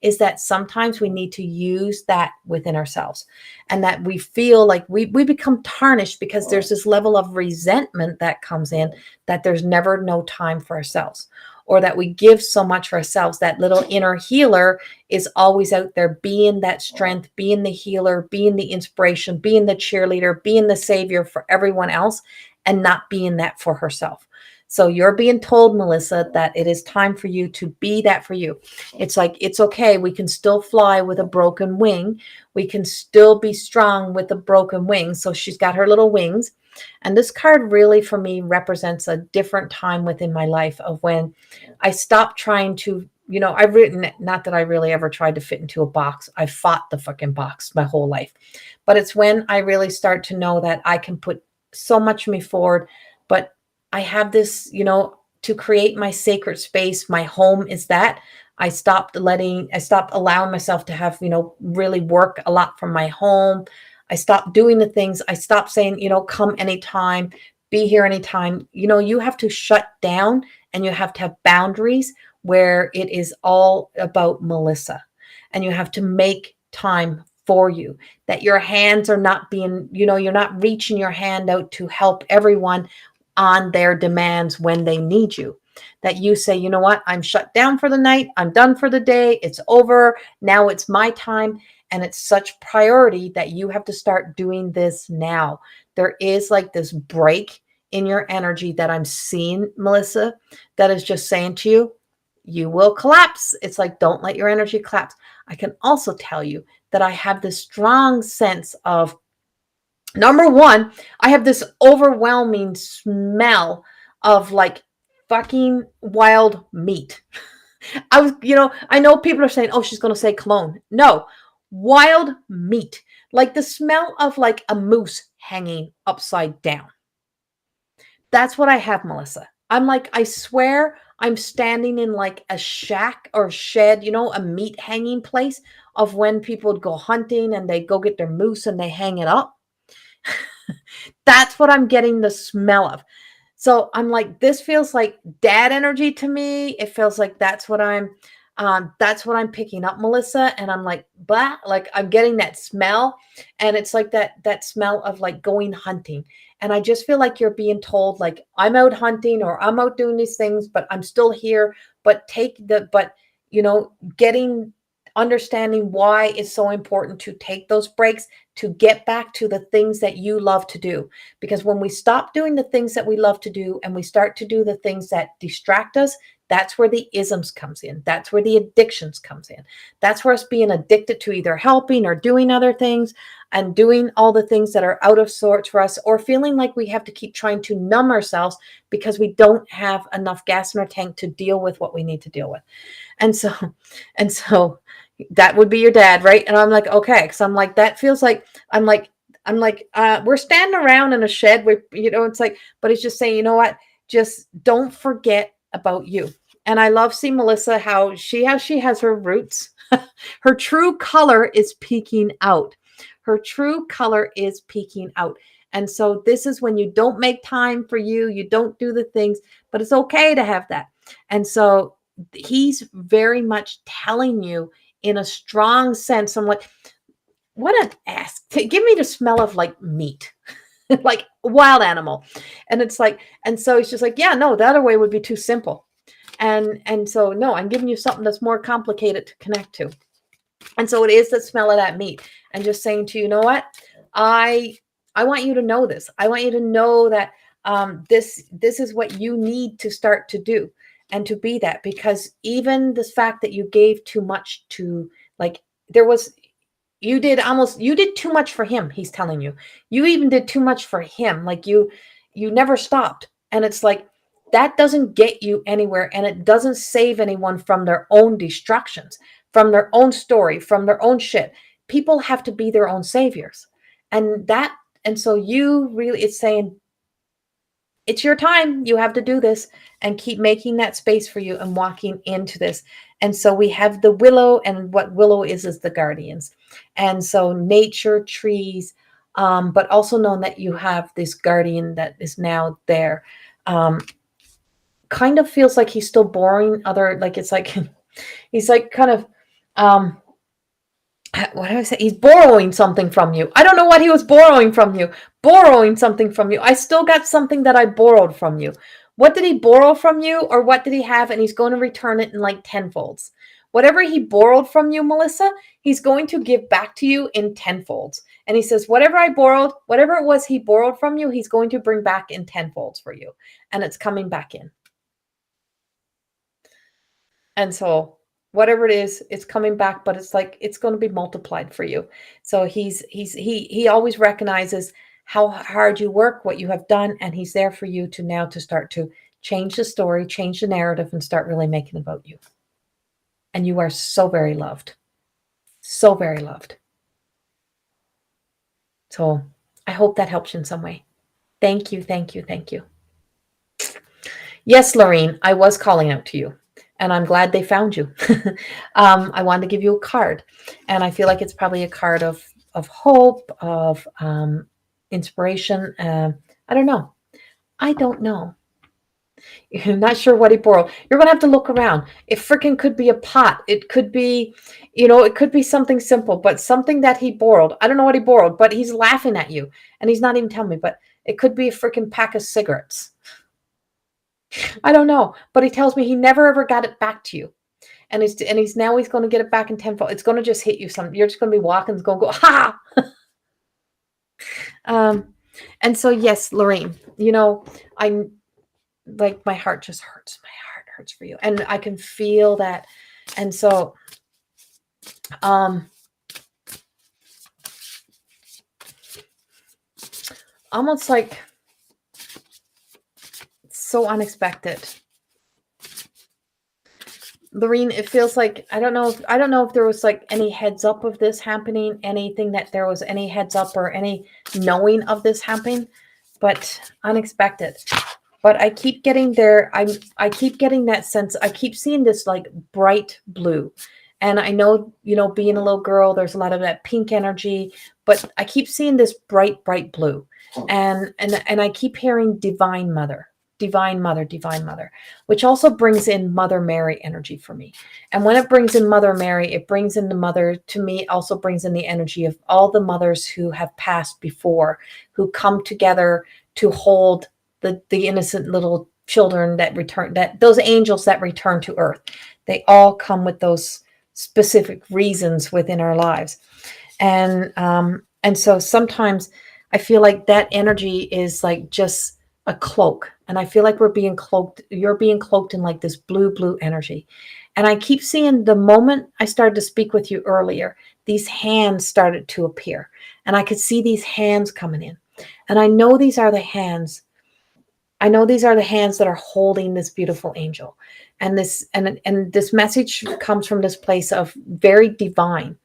is that sometimes we need to use that within ourselves, and that we feel like we become tarnished because there's this level of resentment that comes in, that there's never no time for ourselves, or that we give so much for ourselves. That little inner healer is always out there being that strength, being the healer, being the inspiration, being the cheerleader, being the savior for everyone else, and not being that for herself. So you're being told, Melissa, that it is time for you to be that for you. It's like, it's okay. We can still fly with a broken wing. We can still be strong with a broken wing. So she's got her little wings. And this card really, for me, represents a different time within my life of when I stopped trying to, I've written, not that I really ever tried to fit into a box. I fought the fucking box my whole life. But it's when I really start to know that I can put so much of me forward, but I have this, to create my sacred space. My home is that. I stopped allowing myself to have, really work a lot from my home. I stopped doing the things. I stopped saying, come anytime, be here anytime. You have to shut down, and you have to have boundaries where it is all about Melissa, and you have to make time for you, that your hands are not being, you're not reaching your hand out to help everyone on their demands when they need you. That you say, you know what, I'm shut down for the night. I'm done for the day. It's over. Now it's my time. And it's such priority that you have to start doing this now. There is like this break in your energy that I'm seeing, Melissa, that is just saying to you, you will collapse. It's like, don't let your energy collapse. I can also tell you that I have this strong sense of, number one, I have this overwhelming smell of like fucking wild meat. I know people are saying, oh, she's going to say cologne. No, wild meat. Like the smell of like a moose hanging upside down. That's what I have, Melissa. I'm like, I swear I'm standing in like a shack or shed, a meat hanging place of when people would go hunting and they go get their moose and they hang it up. That's what I'm getting the smell of. So I'm like, this feels like dad energy to me. It feels like that's what I'm picking up, Melissa. And I'm like, blah, like I'm getting that smell. And it's like that smell of like going hunting. And I just feel like you're being told, like, I'm out hunting or I'm out doing these things, but I'm still here. But getting understanding why it's so important to take those breaks, to get back to the things that you love to do. Because when we stop doing the things that we love to do and we start to do the things that distract us, that's where the isms comes in. That's where the addictions comes in. That's where us being addicted to either helping or doing other things and doing all the things that are out of sorts for us, or feeling like we have to keep trying to numb ourselves because we don't have enough gas in our tank to deal with what we need to deal with. And so that would be your dad, right? And I'm like, okay, because I'm like, that feels like we're standing around in a shed with, it's like, but it's just saying, you know what, just don't forget about you. And I love seeing Melissa, how she has her roots. Her true color is peeking out. Her true color is peeking out. And so this is when you don't make time for you, you don't do the things, but it's okay to have that. And so he's very much telling you in a strong sense. I'm like, what an ass. Give me the smell of like meat, like wild animal. And it's like, and so he's just like, yeah, no, the other way would be too simple. And so, no, I'm giving you something that's more complicated to connect to. And so it is the smell of that meat, and just saying to you, you know what? I want you to know this. I want you to know that this is what you need to start to do and to be that, because even this fact that you gave too much to, like, you did too much for him. He's telling you, you even did too much for him. Like you never stopped. And it's like, that doesn't get you anywhere. And it doesn't save anyone from their own destructions, from their own story, from their own shit. People have to be their own saviors. And so you really, it's saying, it's your time. You have to do this and keep making that space for you and walking into this. And so we have the willow, and what willow is the guardians. And so nature, trees, but also knowing that you have this guardian that is now there. Kind of feels like he's still boring like it's like, he's like kind of Um, what do I say? He's borrowing something from you. I don't know what he was borrowing from you. Borrowing something from you. I still got something that I borrowed from you. What did he borrow from you, or what did he have? And he's going to return it in like tenfolds. Whatever he borrowed from you, Melissa, he's going to give back to you in tenfolds. And he says, whatever I borrowed, whatever it was he borrowed from you, he's going to bring back in tenfolds for you. And it's coming back in. And so whatever it is, it's coming back, but it's like it's going to be multiplied for you. So he always recognizes how hard you work, what you have done, and he's there for you to now to start to change the story, change the narrative, and start really making it about you. And you are so very loved. So very loved. So I hope that helps you in some way. Thank you, thank you, thank you. Yes, Lorene, I was calling out to you. And I'm glad they found you. I wanted to give you a card, and I feel like it's probably a card of hope, of inspiration. I don't know. I don't know. You're not sure what he borrowed. You're gonna have to look around. It freaking could be a pot. It could be, it could be something simple, but something that he borrowed. I don't know what he borrowed, but he's laughing at you, and he's not even telling me. But it could be a freaking pack of cigarettes. I don't know, but he tells me he never ever got it back to you, and he's going to get it back in tenfold. It's going to just hit you. You're just going to be walking, it's going to go ha. And so yes, Lorene, I'm like my heart just hurts. My heart hurts for you, and I can feel that, and so, almost like so unexpected. Lorene, it feels like I don't know if there was like any heads up of this happening, anything that there was any heads up or any knowing of this happening, but unexpected. But I keep getting there. I keep getting that sense. I keep seeing this like bright blue. And I know, being a little girl, there's a lot of that pink energy, but I keep seeing this bright, bright blue. And I keep hearing divine mother, divine mother, divine mother, which also brings in Mother Mary energy for me. And when it brings in Mother Mary, it brings in the mother, to me, also brings in the energy of all the mothers who have passed before, who come together to hold the innocent little children that return, that those angels that return to earth. They all come with those specific reasons within our lives. And so sometimes I feel like that energy is like just a cloak, and I feel like you're being cloaked in like this blue energy. And I keep seeing, the moment I started to speak with you earlier, these hands started to appear, and I could see these hands coming in, and I know these are the hands that are holding this beautiful angel. And this message comes from this place of very divine.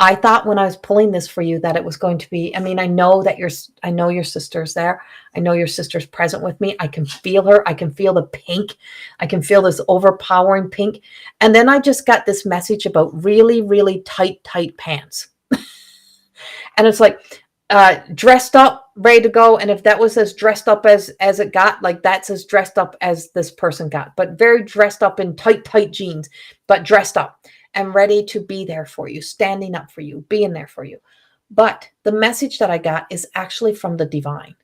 I thought when I was pulling this for you that it was going to be, I know your sister's there. I know your sister's present with me. I can feel her. I can feel the pink. I can feel this overpowering pink. And then I just got this message about really, really tight pants. And it's like, dressed up, ready to go. And if that was as dressed up as it got, like that's as dressed up as this person got, but very dressed up in tight jeans, but dressed up and ready to be there for you, standing up for you, being there for you. But the message that I got is actually from the divine.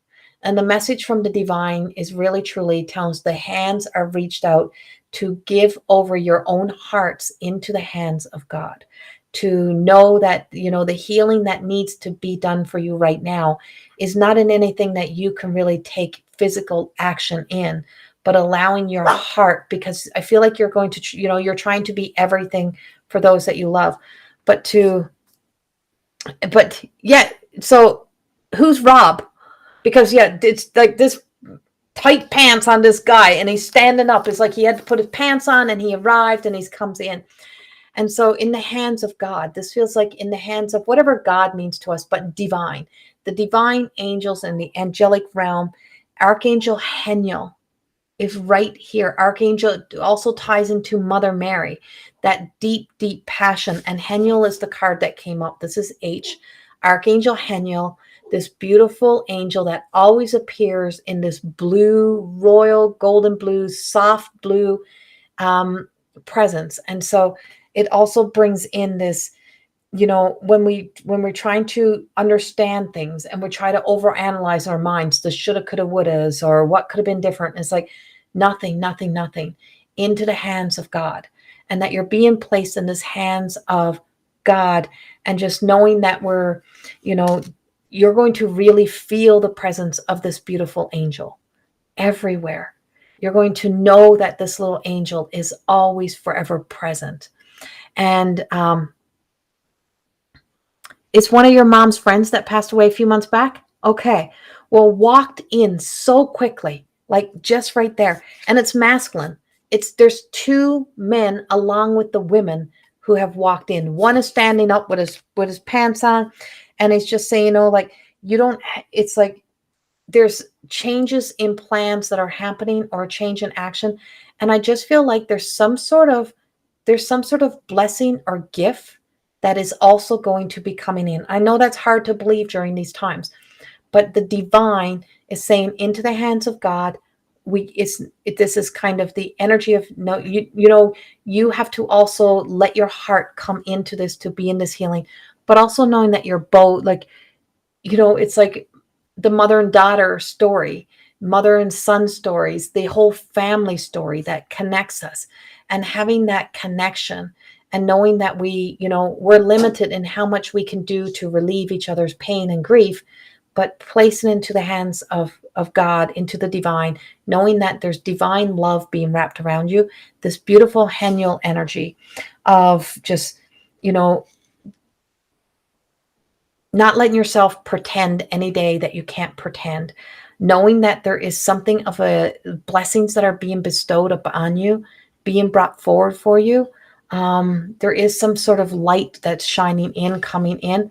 And the message from the divine is really truly tells the hands are reached out to give over your own hearts into the hands of God, to know that, the healing that needs to be done for you right now is not in anything that you can really take physical action in, but allowing your heart, because I feel like you're going to, you're trying to be everything for those that you love, but yeah, so who's Rob? Because yeah, it's like this tight pants on this guy, and he's standing up. It's like he had to put his pants on, and he arrived, and he comes in. And so in the hands of God, this feels like in the hands of whatever God means to us, but divine, the divine angels in the angelic realm. Archangel Heniel is right here. Archangel also ties into Mother Mary, that deep passion. And Heniel is the card that came up. This is H. Archangel Heniel, this beautiful angel that always appears in this blue, royal, golden blue, soft blue presence. And so it also brings in this, when we're trying to understand things and we try to overanalyze our minds, the shoulda, coulda, wouldas, or what could have been different. It's like nothing, nothing, nothing, into the hands of God, and that you're being placed in this hands of God, and just knowing that you know, you're going to really feel the presence of this beautiful angel everywhere. You're going to know that this little angel is always forever present. And it's one of your mom's friends that passed away a few months back. Okay. Well, walked in so quickly, like just right there. And it's masculine. There's two men along with the women who have walked in. One is standing up with his pants on, and he's just saying, like, you don't, it's like there's changes in plans that are happening, or a change in action. And I just feel like there's some sort of blessing or gift that is also going to be coming in. I know that's hard to believe during these times, but the divine is saying, into the hands of God. This is kind of the energy of, no, you have to also let your heart come into this, to be in this healing, but also knowing that you're both, like, it's like the mother and daughter story, mother and son stories, the whole family story that connects us, and having that connection, and knowing that we're limited in how much we can do to relieve each other's pain and grief, but placing into the hands of God, into the divine, knowing that there's divine love being wrapped around you, this beautiful Heniel energy of just, not letting yourself pretend any day that you can't pretend, knowing that there is something of a blessings that are being bestowed upon you, being brought forward for you. There is some sort of light that's shining in, coming in,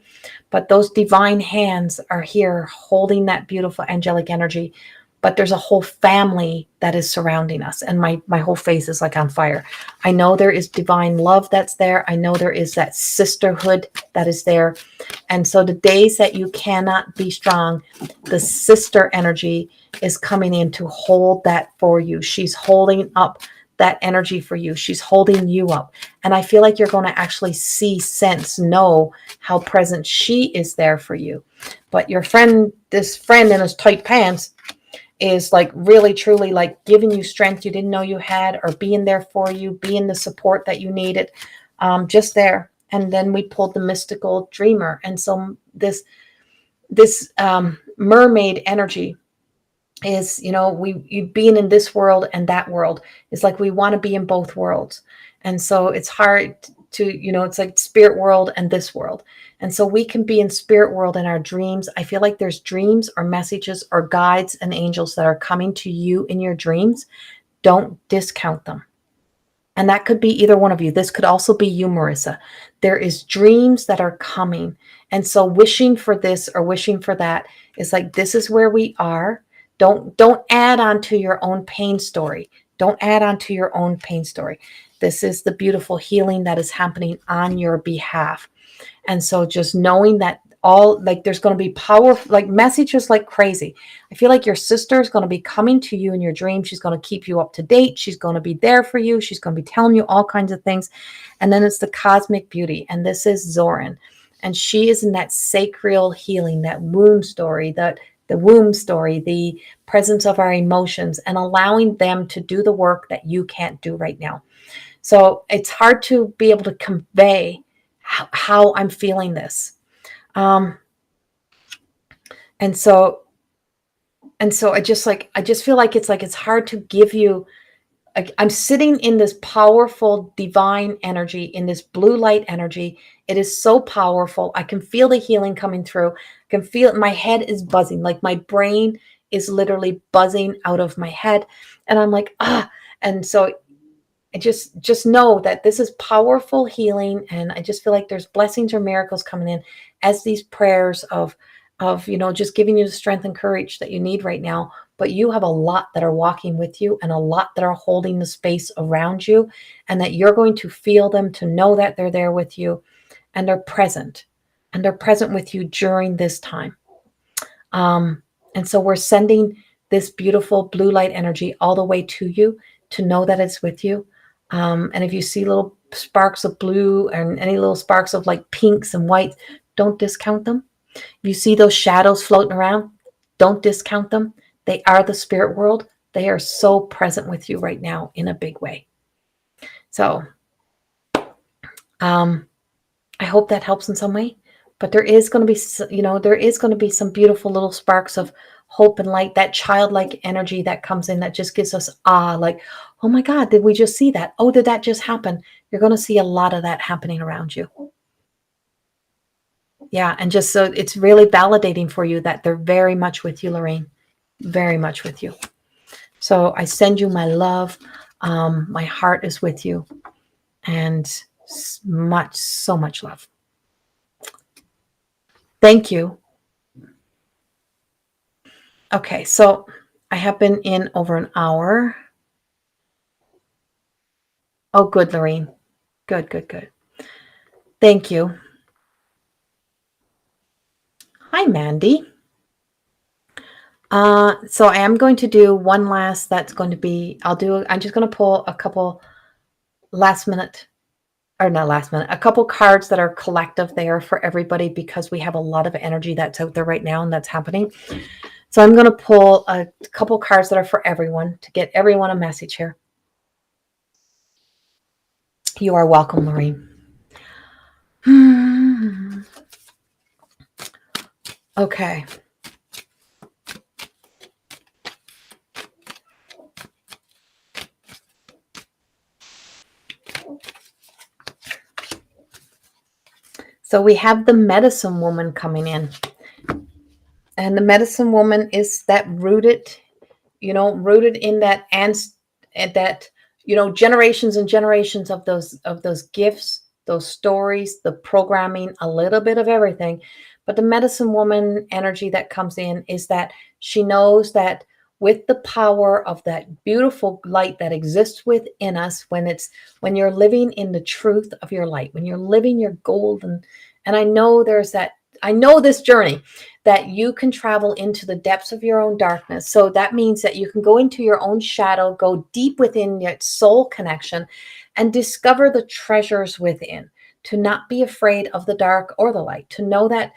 but those divine hands are here holding that beautiful angelic energy. But there's a whole family that is surrounding us, and my whole face is like on fire. I know there is divine love that's there. I know there is that sisterhood that is there. And so the days that you cannot be strong, the sister energy is coming in to hold that for you. She's holding up that energy for you. She's holding you up. And I feel like you're going to actually see, sense, know how present she is there for you. But this friend in his tight pants, is like really truly like giving you strength you didn't know you had, or being there for you, being the support that you needed, just there. And then we pulled the mystical dreamer. And so this mermaid energy is, you being in this world and that world is like, we want to be in both worlds. And so it's hard to, it's like spirit world and this world. And so we can be in spirit world in our dreams. I feel like there's dreams or messages or guides and angels that are coming to you in your dreams. Don't discount them. And that could be either one of you. This could also be you, Marissa. There is dreams that are coming. And so wishing for this or wishing for that is like, this is where we are. Don't add on to your own pain story. Don't add on to your own pain story. This is the beautiful healing that is happening on your behalf. And so just knowing that there's going to be power, like messages like crazy. I feel like your sister is going to be coming to you in your dream. She's going to keep you up to date. She's going to be there for you. She's going to be telling you all kinds of things. And then it's the cosmic beauty. And this is Zoran. And she is in that sacral healing, that womb story, the womb story, the presence of our emotions, and allowing them to do the work that you can't do right now. So it's hard to be able to convey how I'm feeling this. And so I just feel like it's hard to give you, I'm sitting in this powerful divine energy, in this blue light energy. It is so powerful. I can feel the healing coming through. I can feel it. My head is buzzing. Like my brain is literally buzzing out of my head. And I'm like, and so I just know that this is powerful healing. And I just feel like there's blessings or miracles coming in as these prayers of, just giving you the strength and courage that you need right now. But you have a lot that are walking with you, and a lot that are holding the space around you, and that you're going to feel them, to know that they're there with you, and they're present with you during this time. And so we're sending this beautiful blue light energy all the way to you, to know that it's with you. And if you see little sparks of blue and any little sparks of like pinks and whites, don't discount them. If you see those shadows floating around, don't discount them. They are the spirit world. They are so present with you right now in a big way. So I hope that helps in some way. But there is going to be, there is going to be some beautiful little sparks of hope and light, that childlike energy that comes in that just gives us like, oh my God, did we just see that? Oh, did that just happen? You're going to see a lot of that happening around you. Yeah. And just so it's really validating for you that they're very much with you, Lorraine, very much with you. So I send you my love. My heart is with you, and so much love. Thank you. Okay, so I have been in over an hour. Oh, good, Lorraine. Good, good, good. Thank you. Hi, Mandy. So I am going to do one last, I'm just going to pull a couple a couple cards that are collective there for everybody, because we have a lot of energy that's out there right now and that's happening. So I'm going to pull a couple cards that are for everyone to get everyone a message here. You are welcome, Lorraine. Okay. So we have the medicine woman coming in. And the medicine woman is that rooted in that, and that, generations and generations of those gifts, those stories, the programming, a little bit of everything. But the medicine woman energy that comes in is that she knows that with the power of that beautiful light that exists within us, when you're living in the truth of your light, when you're living your golden, and I know this journey that you can travel into the depths of your own darkness. So that means that you can go into your own shadow, go deep within your soul connection, and discover the treasures within, to not be afraid of the dark or the light, to know that,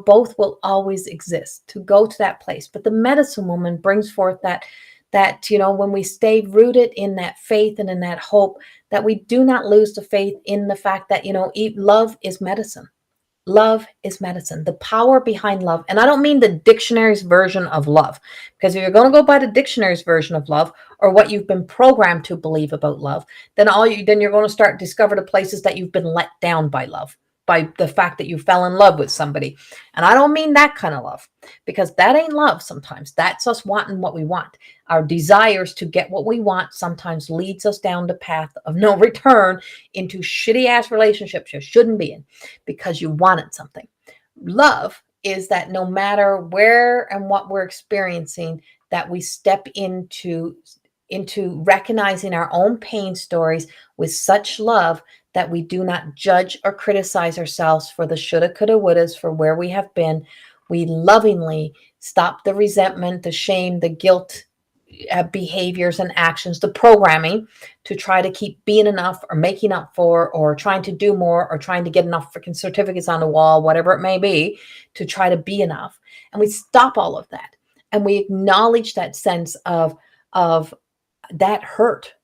both will always exist, to go to that place. But the medicine woman brings forth that, when we stay rooted in that faith and in that hope, that we do not lose the faith in the fact that, love is medicine. Love is medicine, the power behind love. And I don't mean the dictionary's version of love, because if you're going to go by the dictionary's version of love, or what you've been programmed to believe about love, then you're going to start discover the places that you've been let down by love, by the fact that you fell in love with somebody. And I don't mean that kind of love, because that ain't love. Sometimes that's us wanting what we want. Our desires to get what we want sometimes leads us down the path of no return into shitty ass relationships you shouldn't be in, because you wanted something. Love is that no matter where and what we're experiencing, that we step into recognizing our own pain stories with such love that we do not judge or criticize ourselves for the shoulda, coulda, wouldas, for where we have been. We lovingly stop the resentment, the shame, the guilt, behaviors and actions, the programming to try to keep being enough or making up for, or trying to do more, or trying to get enough freaking certificates on the wall, whatever it may be, to try to be enough. And we stop all of that. And we acknowledge that sense of that hurt.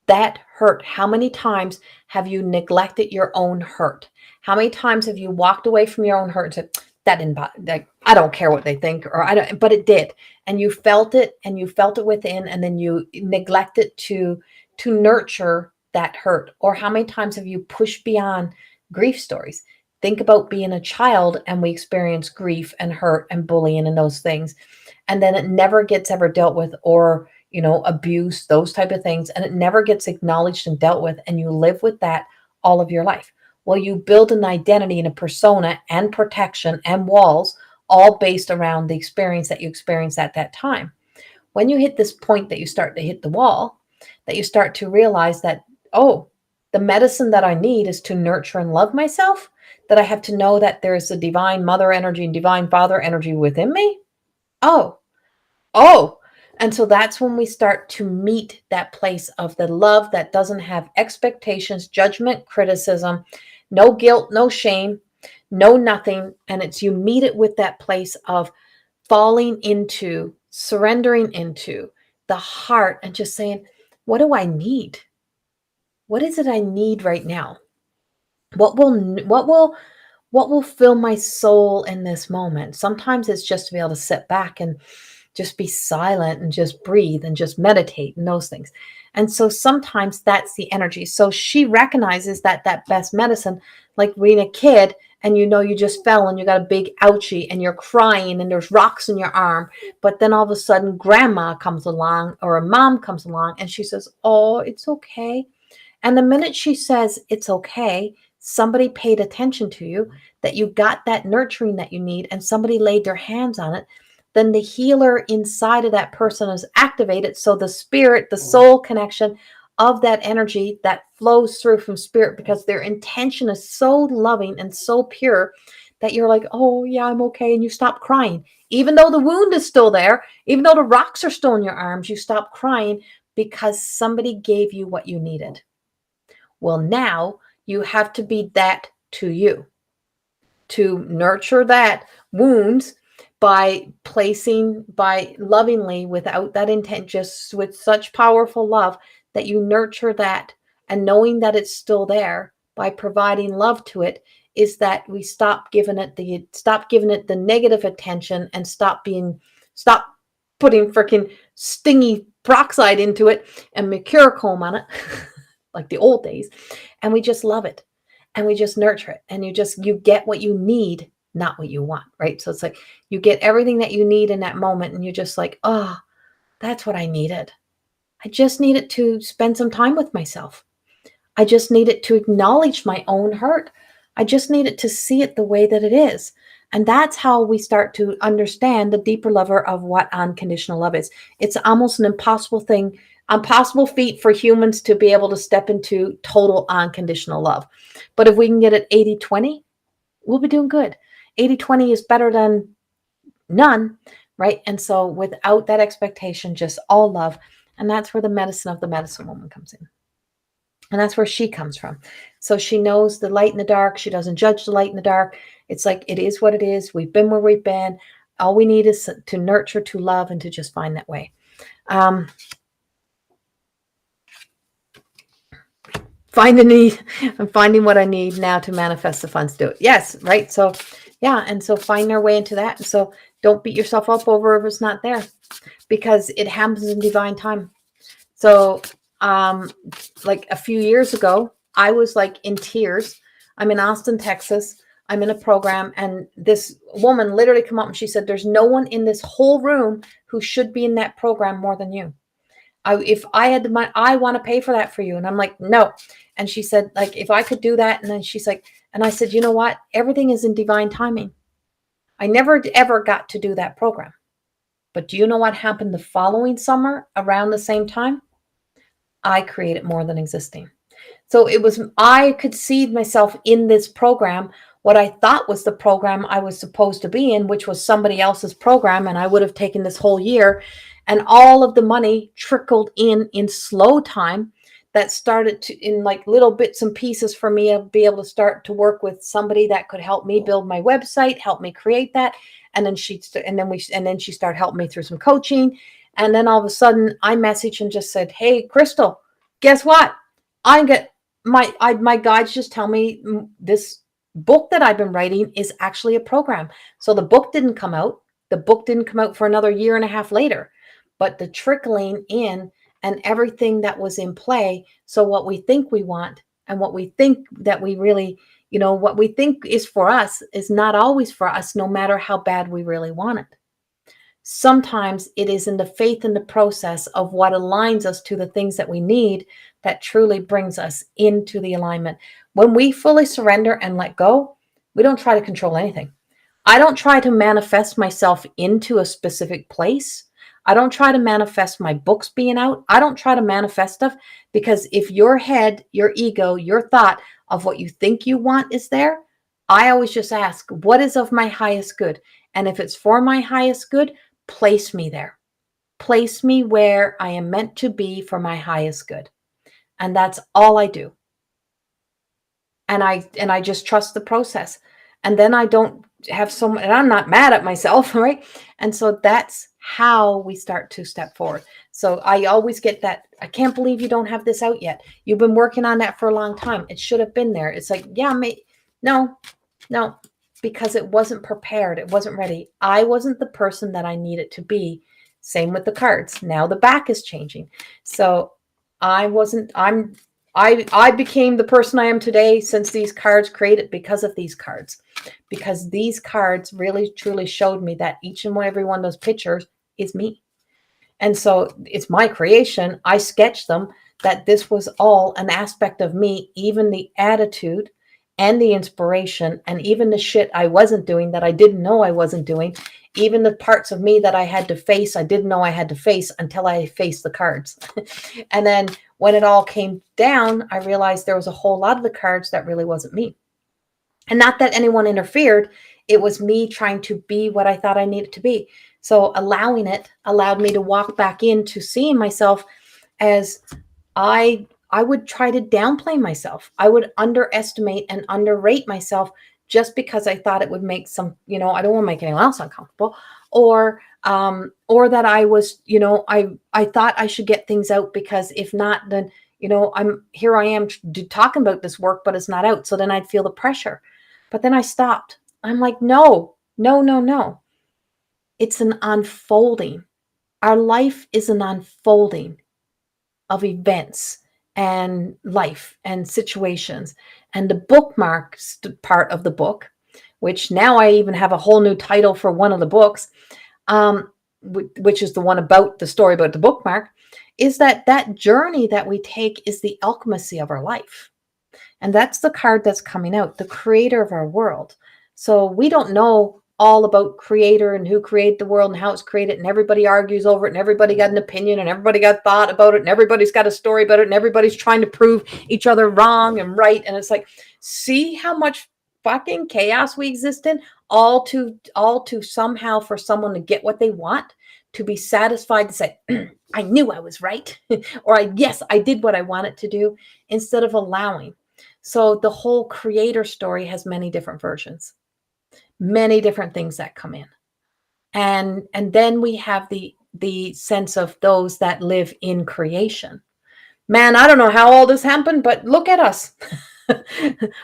That hurt. How many times have you neglected your own hurt? How many times have you walked away from your own hurt and said, that didn't bother, like, I don't care what they think, or I don't, but it did. And you felt it, and you felt it within, and then you neglected to nurture that hurt. Or how many times have you pushed beyond grief stories? Think about being a child, and we experience grief and hurt and bullying and those things. And then it never gets ever dealt with, or abuse, those type of things. And it never gets acknowledged and dealt with. And you live with that all of your life. Well, you build an identity and a persona and protection and walls, all based around the experience that you experienced at that time. When you hit this point that you start to hit the wall, that you start to realize that, oh, the medicine that I need is to nurture and love myself, that I have to know that there's a divine mother energy and divine father energy within me. Oh, And so that's when we start to meet that place of the love that doesn't have expectations, judgment, criticism, no guilt, no shame, no nothing. And it's you meet it with that place of falling into, surrendering into the heart and just saying, what do I need? What is it I need right now? What will fill my soul in this moment? Sometimes it's just to be able to sit back and just be silent and just breathe and just meditate and those things. And so sometimes that's the energy. So she recognizes that that best medicine, like being a kid and you just fell and you got a big ouchie and you're crying and there's rocks in your arm. But then all of a sudden grandma comes along or a mom comes along and she says, oh, it's okay. And the minute she says it's okay, somebody paid attention to you, that you got that nurturing that you need, and somebody laid their hands on it, then the healer inside of that person is activated. So the spirit, the soul connection of that energy that flows through from spirit, because their intention is so loving and so pure that you're like, oh, yeah, I'm okay. And you stop crying. Even though the wound is still there, even though the rocks are still in your arms, you stop crying because somebody gave you what you needed. Well, now you have to be that to you, to nurture that wounds by lovingly, without that intent, just with such powerful love that you nurture that, and knowing that it's still there by providing love to it, is that we stop giving it the negative attention and stop putting freaking stingy peroxide into it and mercurochrome on it like the old days, and we just love it and we just nurture it, and you get what you need, not what you want, right? So it's like you get everything that you need in that moment, and you're just like, oh, that's what I needed. I just needed to spend some time with myself. I just needed to acknowledge my own hurt. I just needed to see it the way that it is. And that's how we start to understand the deeper level of what unconditional love is. It's almost an impossible feat for humans to be able to step into total unconditional love. But if we can get it 80-20, we'll be doing good. 80-20 is better than none, right? And so without that expectation, just all love. And that's where the medicine of the medicine woman comes in. And that's where she comes from. So she knows the light and the dark. She doesn't judge the light and the dark. It's like, it is what it is. We've been where we've been. All we need is to nurture, to love, and to just find that way. Finding what I need now to manifest the funds to do it. Yes, right. So yeah, and so find their way into that. And so don't beat yourself up over if it's not there, because it happens in divine time. So like a few years ago, I was like in tears. I'm in Austin, Texas. I'm in a program, and this woman literally come up and she said, there's no one in this whole room who should be in that program more than you. If I had the money, I want to pay for that for you. And I'm like, no. And she said, like, if I could do that. And then she's like, and I said, you know what? Everything is in divine timing. I never ever got to do that program. But do you know what happened the following summer around the same time? I created more than existing. So I could see myself in this program, what I thought was the program I was supposed to be in, which was somebody else's program. And I would have taken this whole year, and all of the money trickled in slow time, that started to, in like little bits and pieces, for me to be able to start to work with somebody that could help me build my website, help me create that. And then she started helping me through some coaching. And then all of a sudden I messaged and just said, hey, Crystal, guess what? I get my guides just tell me this book that I've been writing is actually a program. So the book didn't come out. The book didn't come out for another year and a half later, but the trickling in and everything that was in play. So what we think we want, and what we think that we really, what we think is for us is not always for us, no matter how bad we really want it. Sometimes it is in the faith in the process of what aligns us to the things that we need that truly brings us into the alignment. When we fully surrender and let go, we don't try to control anything. I don't try to manifest myself into a specific place. I don't try to manifest my books being out. I don't try to manifest stuff, because if your head, your ego, your thought of what you think you want is there, I always just ask, what is of my highest good? And if it's for my highest good, place me there. place me where I am meant to be for my highest good. And that's all I do. And I just trust the process. And then I don't have and I'm not mad at myself, right? And so that's how we start to step forward. So I always get that, I can't believe you don't have this out yet. You've been working on that for a long time. It should have been there. It's like, yeah, no, because it wasn't prepared. It wasn't ready. I wasn't the person that I needed to be. Same with the cards. Now the back is changing. So I became the person I am today since these cards created, because of these cards. Because these cards really truly showed me that each and every one of those pictures is me. And so it's my creation. I sketched them, that this was all an aspect of me, even the attitude and the inspiration, and even the shit I wasn't doing that I didn't know I wasn't doing, even the parts of me that I had to face, I didn't know I had to face until I faced the cards. And then when it all came down, I realized there was a whole lot of the cards that really wasn't me. And not that anyone interfered. It was me trying to be what I thought I needed to be. So allowing it allowed me to walk back into seeing myself as I would try to downplay myself. I would underestimate and underrate myself just because I thought it would make some, I don't want to make anyone else uncomfortable, or that I was, I thought I should get things out, because if not, then, I am talking about this work, but it's not out. So then I'd feel the pressure. But then I stopped. I'm like, no. It's an unfolding. Our life is an unfolding of events and life and situations. And the bookmarks part of the book, which now I even have a whole new title for one of the books, which is the one about the story about the bookmark, is that journey that we take is the alchemy of our life. And that's the card that's coming out, the creator of our world. So we don't know all about creator and who created the world and how it's created, and everybody argues over it, and everybody got an opinion, and everybody got thought about it, and everybody's got a story about it, and everybody's trying to prove each other wrong and right. And it's like, see how much fucking chaos we exist in, all to somehow for someone to get what they want, to be satisfied to say, I knew I was right, or yes, I did what I wanted to do, instead of allowing. So the whole creator story has many different versions, many different things that come in. And then we have the sense of those that live in creation. Man, I don't know how all this happened, but look at us.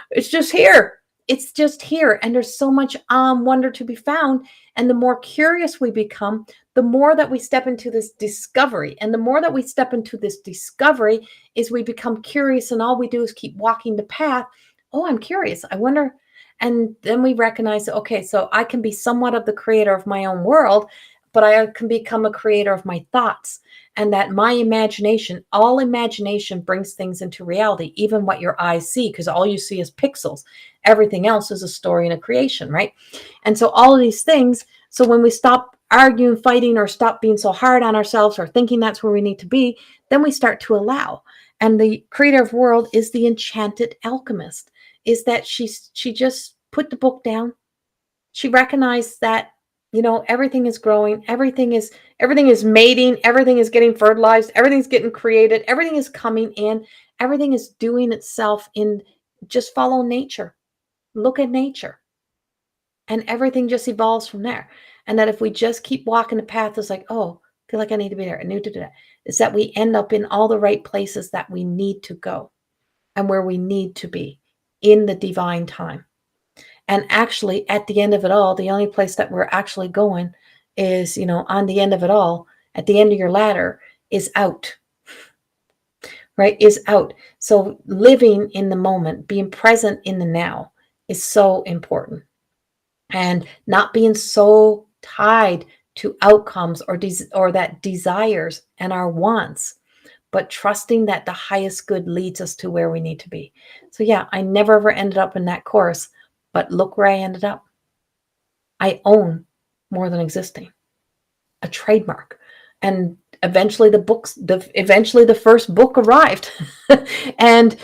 It's just here. It's just here. And there's so much wonder to be found. And the more curious we become, the more that we step into this discovery. And the more that we step into this discovery is we become curious, and all we do is keep walking the path. Oh, I'm curious. I wonder. And then we recognize, okay, so I can be somewhat of the creator of my own world, but I can become a creator of my thoughts. And that my imagination, all imagination brings things into reality, even what your eyes see, because all you see is pixels. Everything else is a story and a creation, right? And so all of these things, so when we stop arguing, fighting, or stop being so hard on ourselves, or thinking that's where we need to be, then we start to allow. And the creator of world is the enchanted alchemist, is that she just put the book down. She recognized that, everything is growing, everything is mating, everything is getting fertilized, everything's getting created, everything is coming in, everything is doing itself in, just follow nature. Look at nature. And everything just evolves from there. And that if we just keep walking the path, it's like, oh, I feel like I need to be there. I need to do that. Is that we end up in all the right places that we need to go and where we need to be in the divine time. And actually, at the end of it all, the only place that we're actually going is, on the end of it all, at the end of your ladder, is out. Right? Is out. So living in the moment, being present in the now is so important. And not being so tied to outcomes or that desires and our wants, but trusting that the highest good leads us to where we need to be. So yeah, I never ever ended up in that course. But look where I ended up. I own more than existing, a trademark. And eventually the first book arrived. and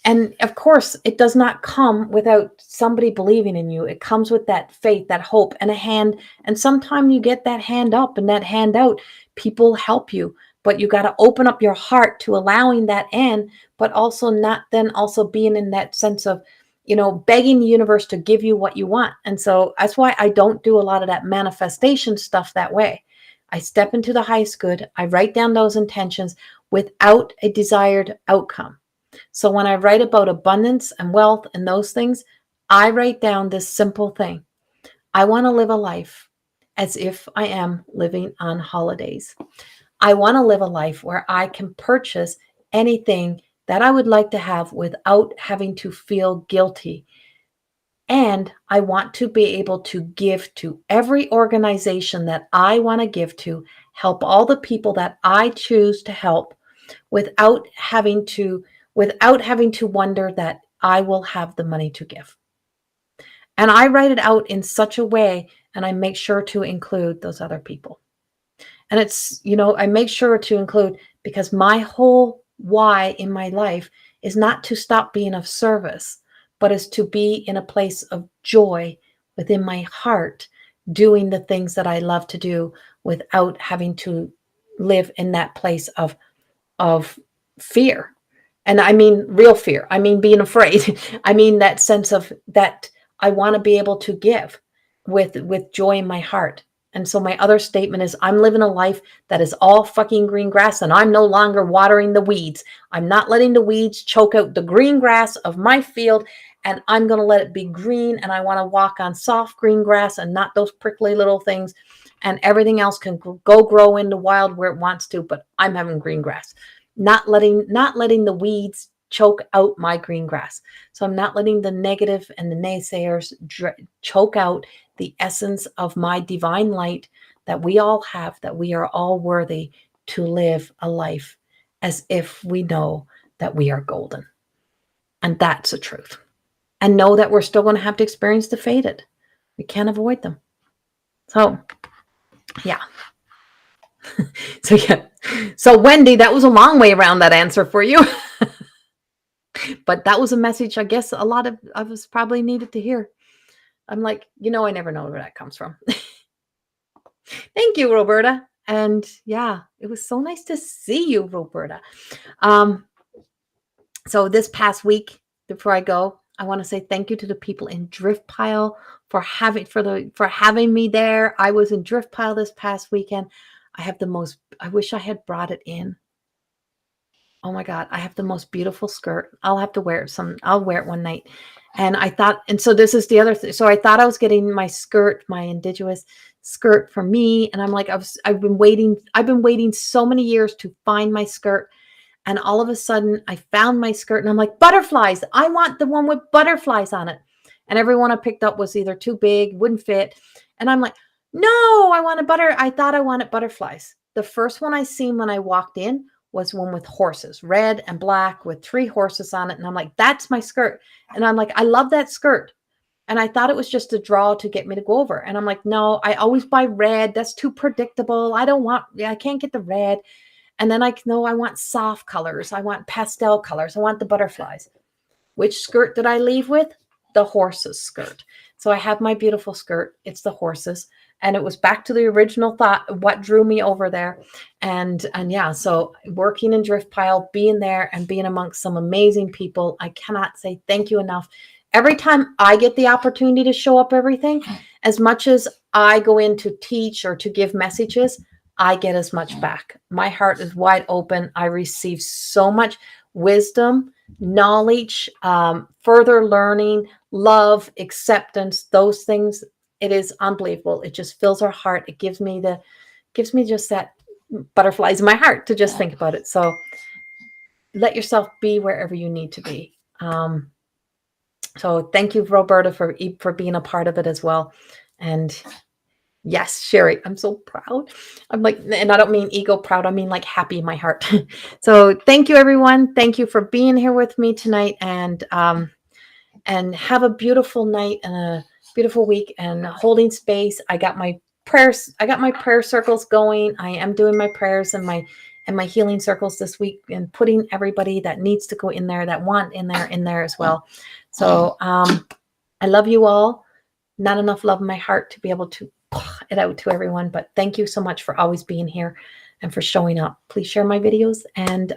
And of course, it does not come without somebody believing in you. It comes with that faith, that hope, and a hand. And sometimes you get that hand up and that hand out. People help you, but you got to open up your heart to allowing that in, but also not then also being in that sense of, begging the universe to give you what you want. And so that's why I don't do a lot of that manifestation stuff that way. I step into the highest good. I write down those intentions without a desired outcome. So when I write about abundance and wealth and those things, I write down this simple thing. I want to live a life as if I am living on holidays. I want to live a life where I can purchase anything that I would like to have without having to feel guilty. And I want to be able to give to every organization that I want to give to, help all the people that I choose to help without having to wonder that I will have the money to give. And I write it out in such a way, and I make sure to include those other people. And it's, I make sure to include, because my whole why in my life is not to stop being of service, but is to be in a place of joy within my heart, doing the things that I love to do without having to live in that place of fear. And I mean real fear. I mean being afraid. I mean that sense of that I want to be able to give with joy in my heart. And so my other statement is, I'm living a life that is all fucking green grass, and I'm no longer watering the weeds. I'm not letting the weeds choke out the green grass of my field, and I'm going to let it be green. And I want to walk on soft green grass and not those prickly little things. And everything else can go grow in the wild where it wants to, but I'm having green grass. Not letting the weeds choke out my green grass. So I'm not letting the negative and the naysayers choke out the essence of my divine light that we all have, that we are all worthy to live a life as if we know that we are golden. And that's the truth. And know that we're still going to have to experience the faded. We can't avoid them. So, yeah. So Wendy, that was a long way around that answer for you. But that was a message I guess a lot of us probably needed to hear. I'm like, I never know where that comes from. Thank you, Roberta. And yeah, it was so nice to see you, Roberta. So this past week, before I go, I want to say thank you to the people in Drift Pile for having me there. I was in Drift Pile this past weekend. I wish I had brought it in. Oh my God, I have the most beautiful skirt. I'll have to wear it I'll wear it one night. And so this is the other thing. So I thought I was getting my skirt, my indigenous skirt for me. And I'm like, I've been waiting so many years to find my skirt. And all of a sudden I found my skirt and I'm like, butterflies. I want the one with butterflies on it. And everyone I picked up was either too big, wouldn't fit. And I'm like, no, I thought I wanted butterflies. The first one I seen when I walked in was one with horses, red and black with 3 horses on it. And I'm like, that's my skirt. And I'm like, I love that skirt. And I thought it was just a draw to get me to go over. And I'm like, no, I always buy red. That's too predictable. I can't get the red. And then I want soft colors. I want pastel colors. I want the butterflies. Which skirt did I leave with? The horses skirt. So I have my beautiful skirt. It's the horses. And it was back to the original thought, what drew me over there. And yeah, so working in Drift Pile, being there and being amongst some amazing people, I cannot say thank you enough. Every time I get the opportunity to show up everything, as much as I go in to teach or to give messages, I get as much back. My heart is wide open. I receive so much wisdom, knowledge, further learning, love, acceptance, those things. It is unbelievable. It just fills our heart. It gives me just that butterflies in my heart to just think about it. So let yourself be wherever you need to be. So thank you, Roberta, for being a part of it as well. And yes, Sherry, I'm so proud. I'm like, and I don't mean ego proud. I mean like happy in my heart. So thank you, everyone. Thank you for being here with me tonight, and have a beautiful night and a beautiful week and holding space. I got my prayer circles going. I am doing my prayers and and my healing circles this week, and putting everybody that needs to go in there, that want in there as well. So I love you all. Not enough love in my heart to be able to pour it out to everyone, but thank you so much for always being here and for showing up. Please share my videos and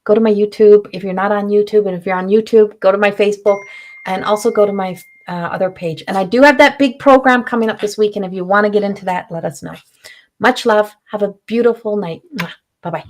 go to my YouTube. If you're not on YouTube, and if you're on YouTube, go to my Facebook and also go to my other page. And I do have that big program coming up this week. And if you want to get into that, let us know. Much love. Have a beautiful night. Bye-bye.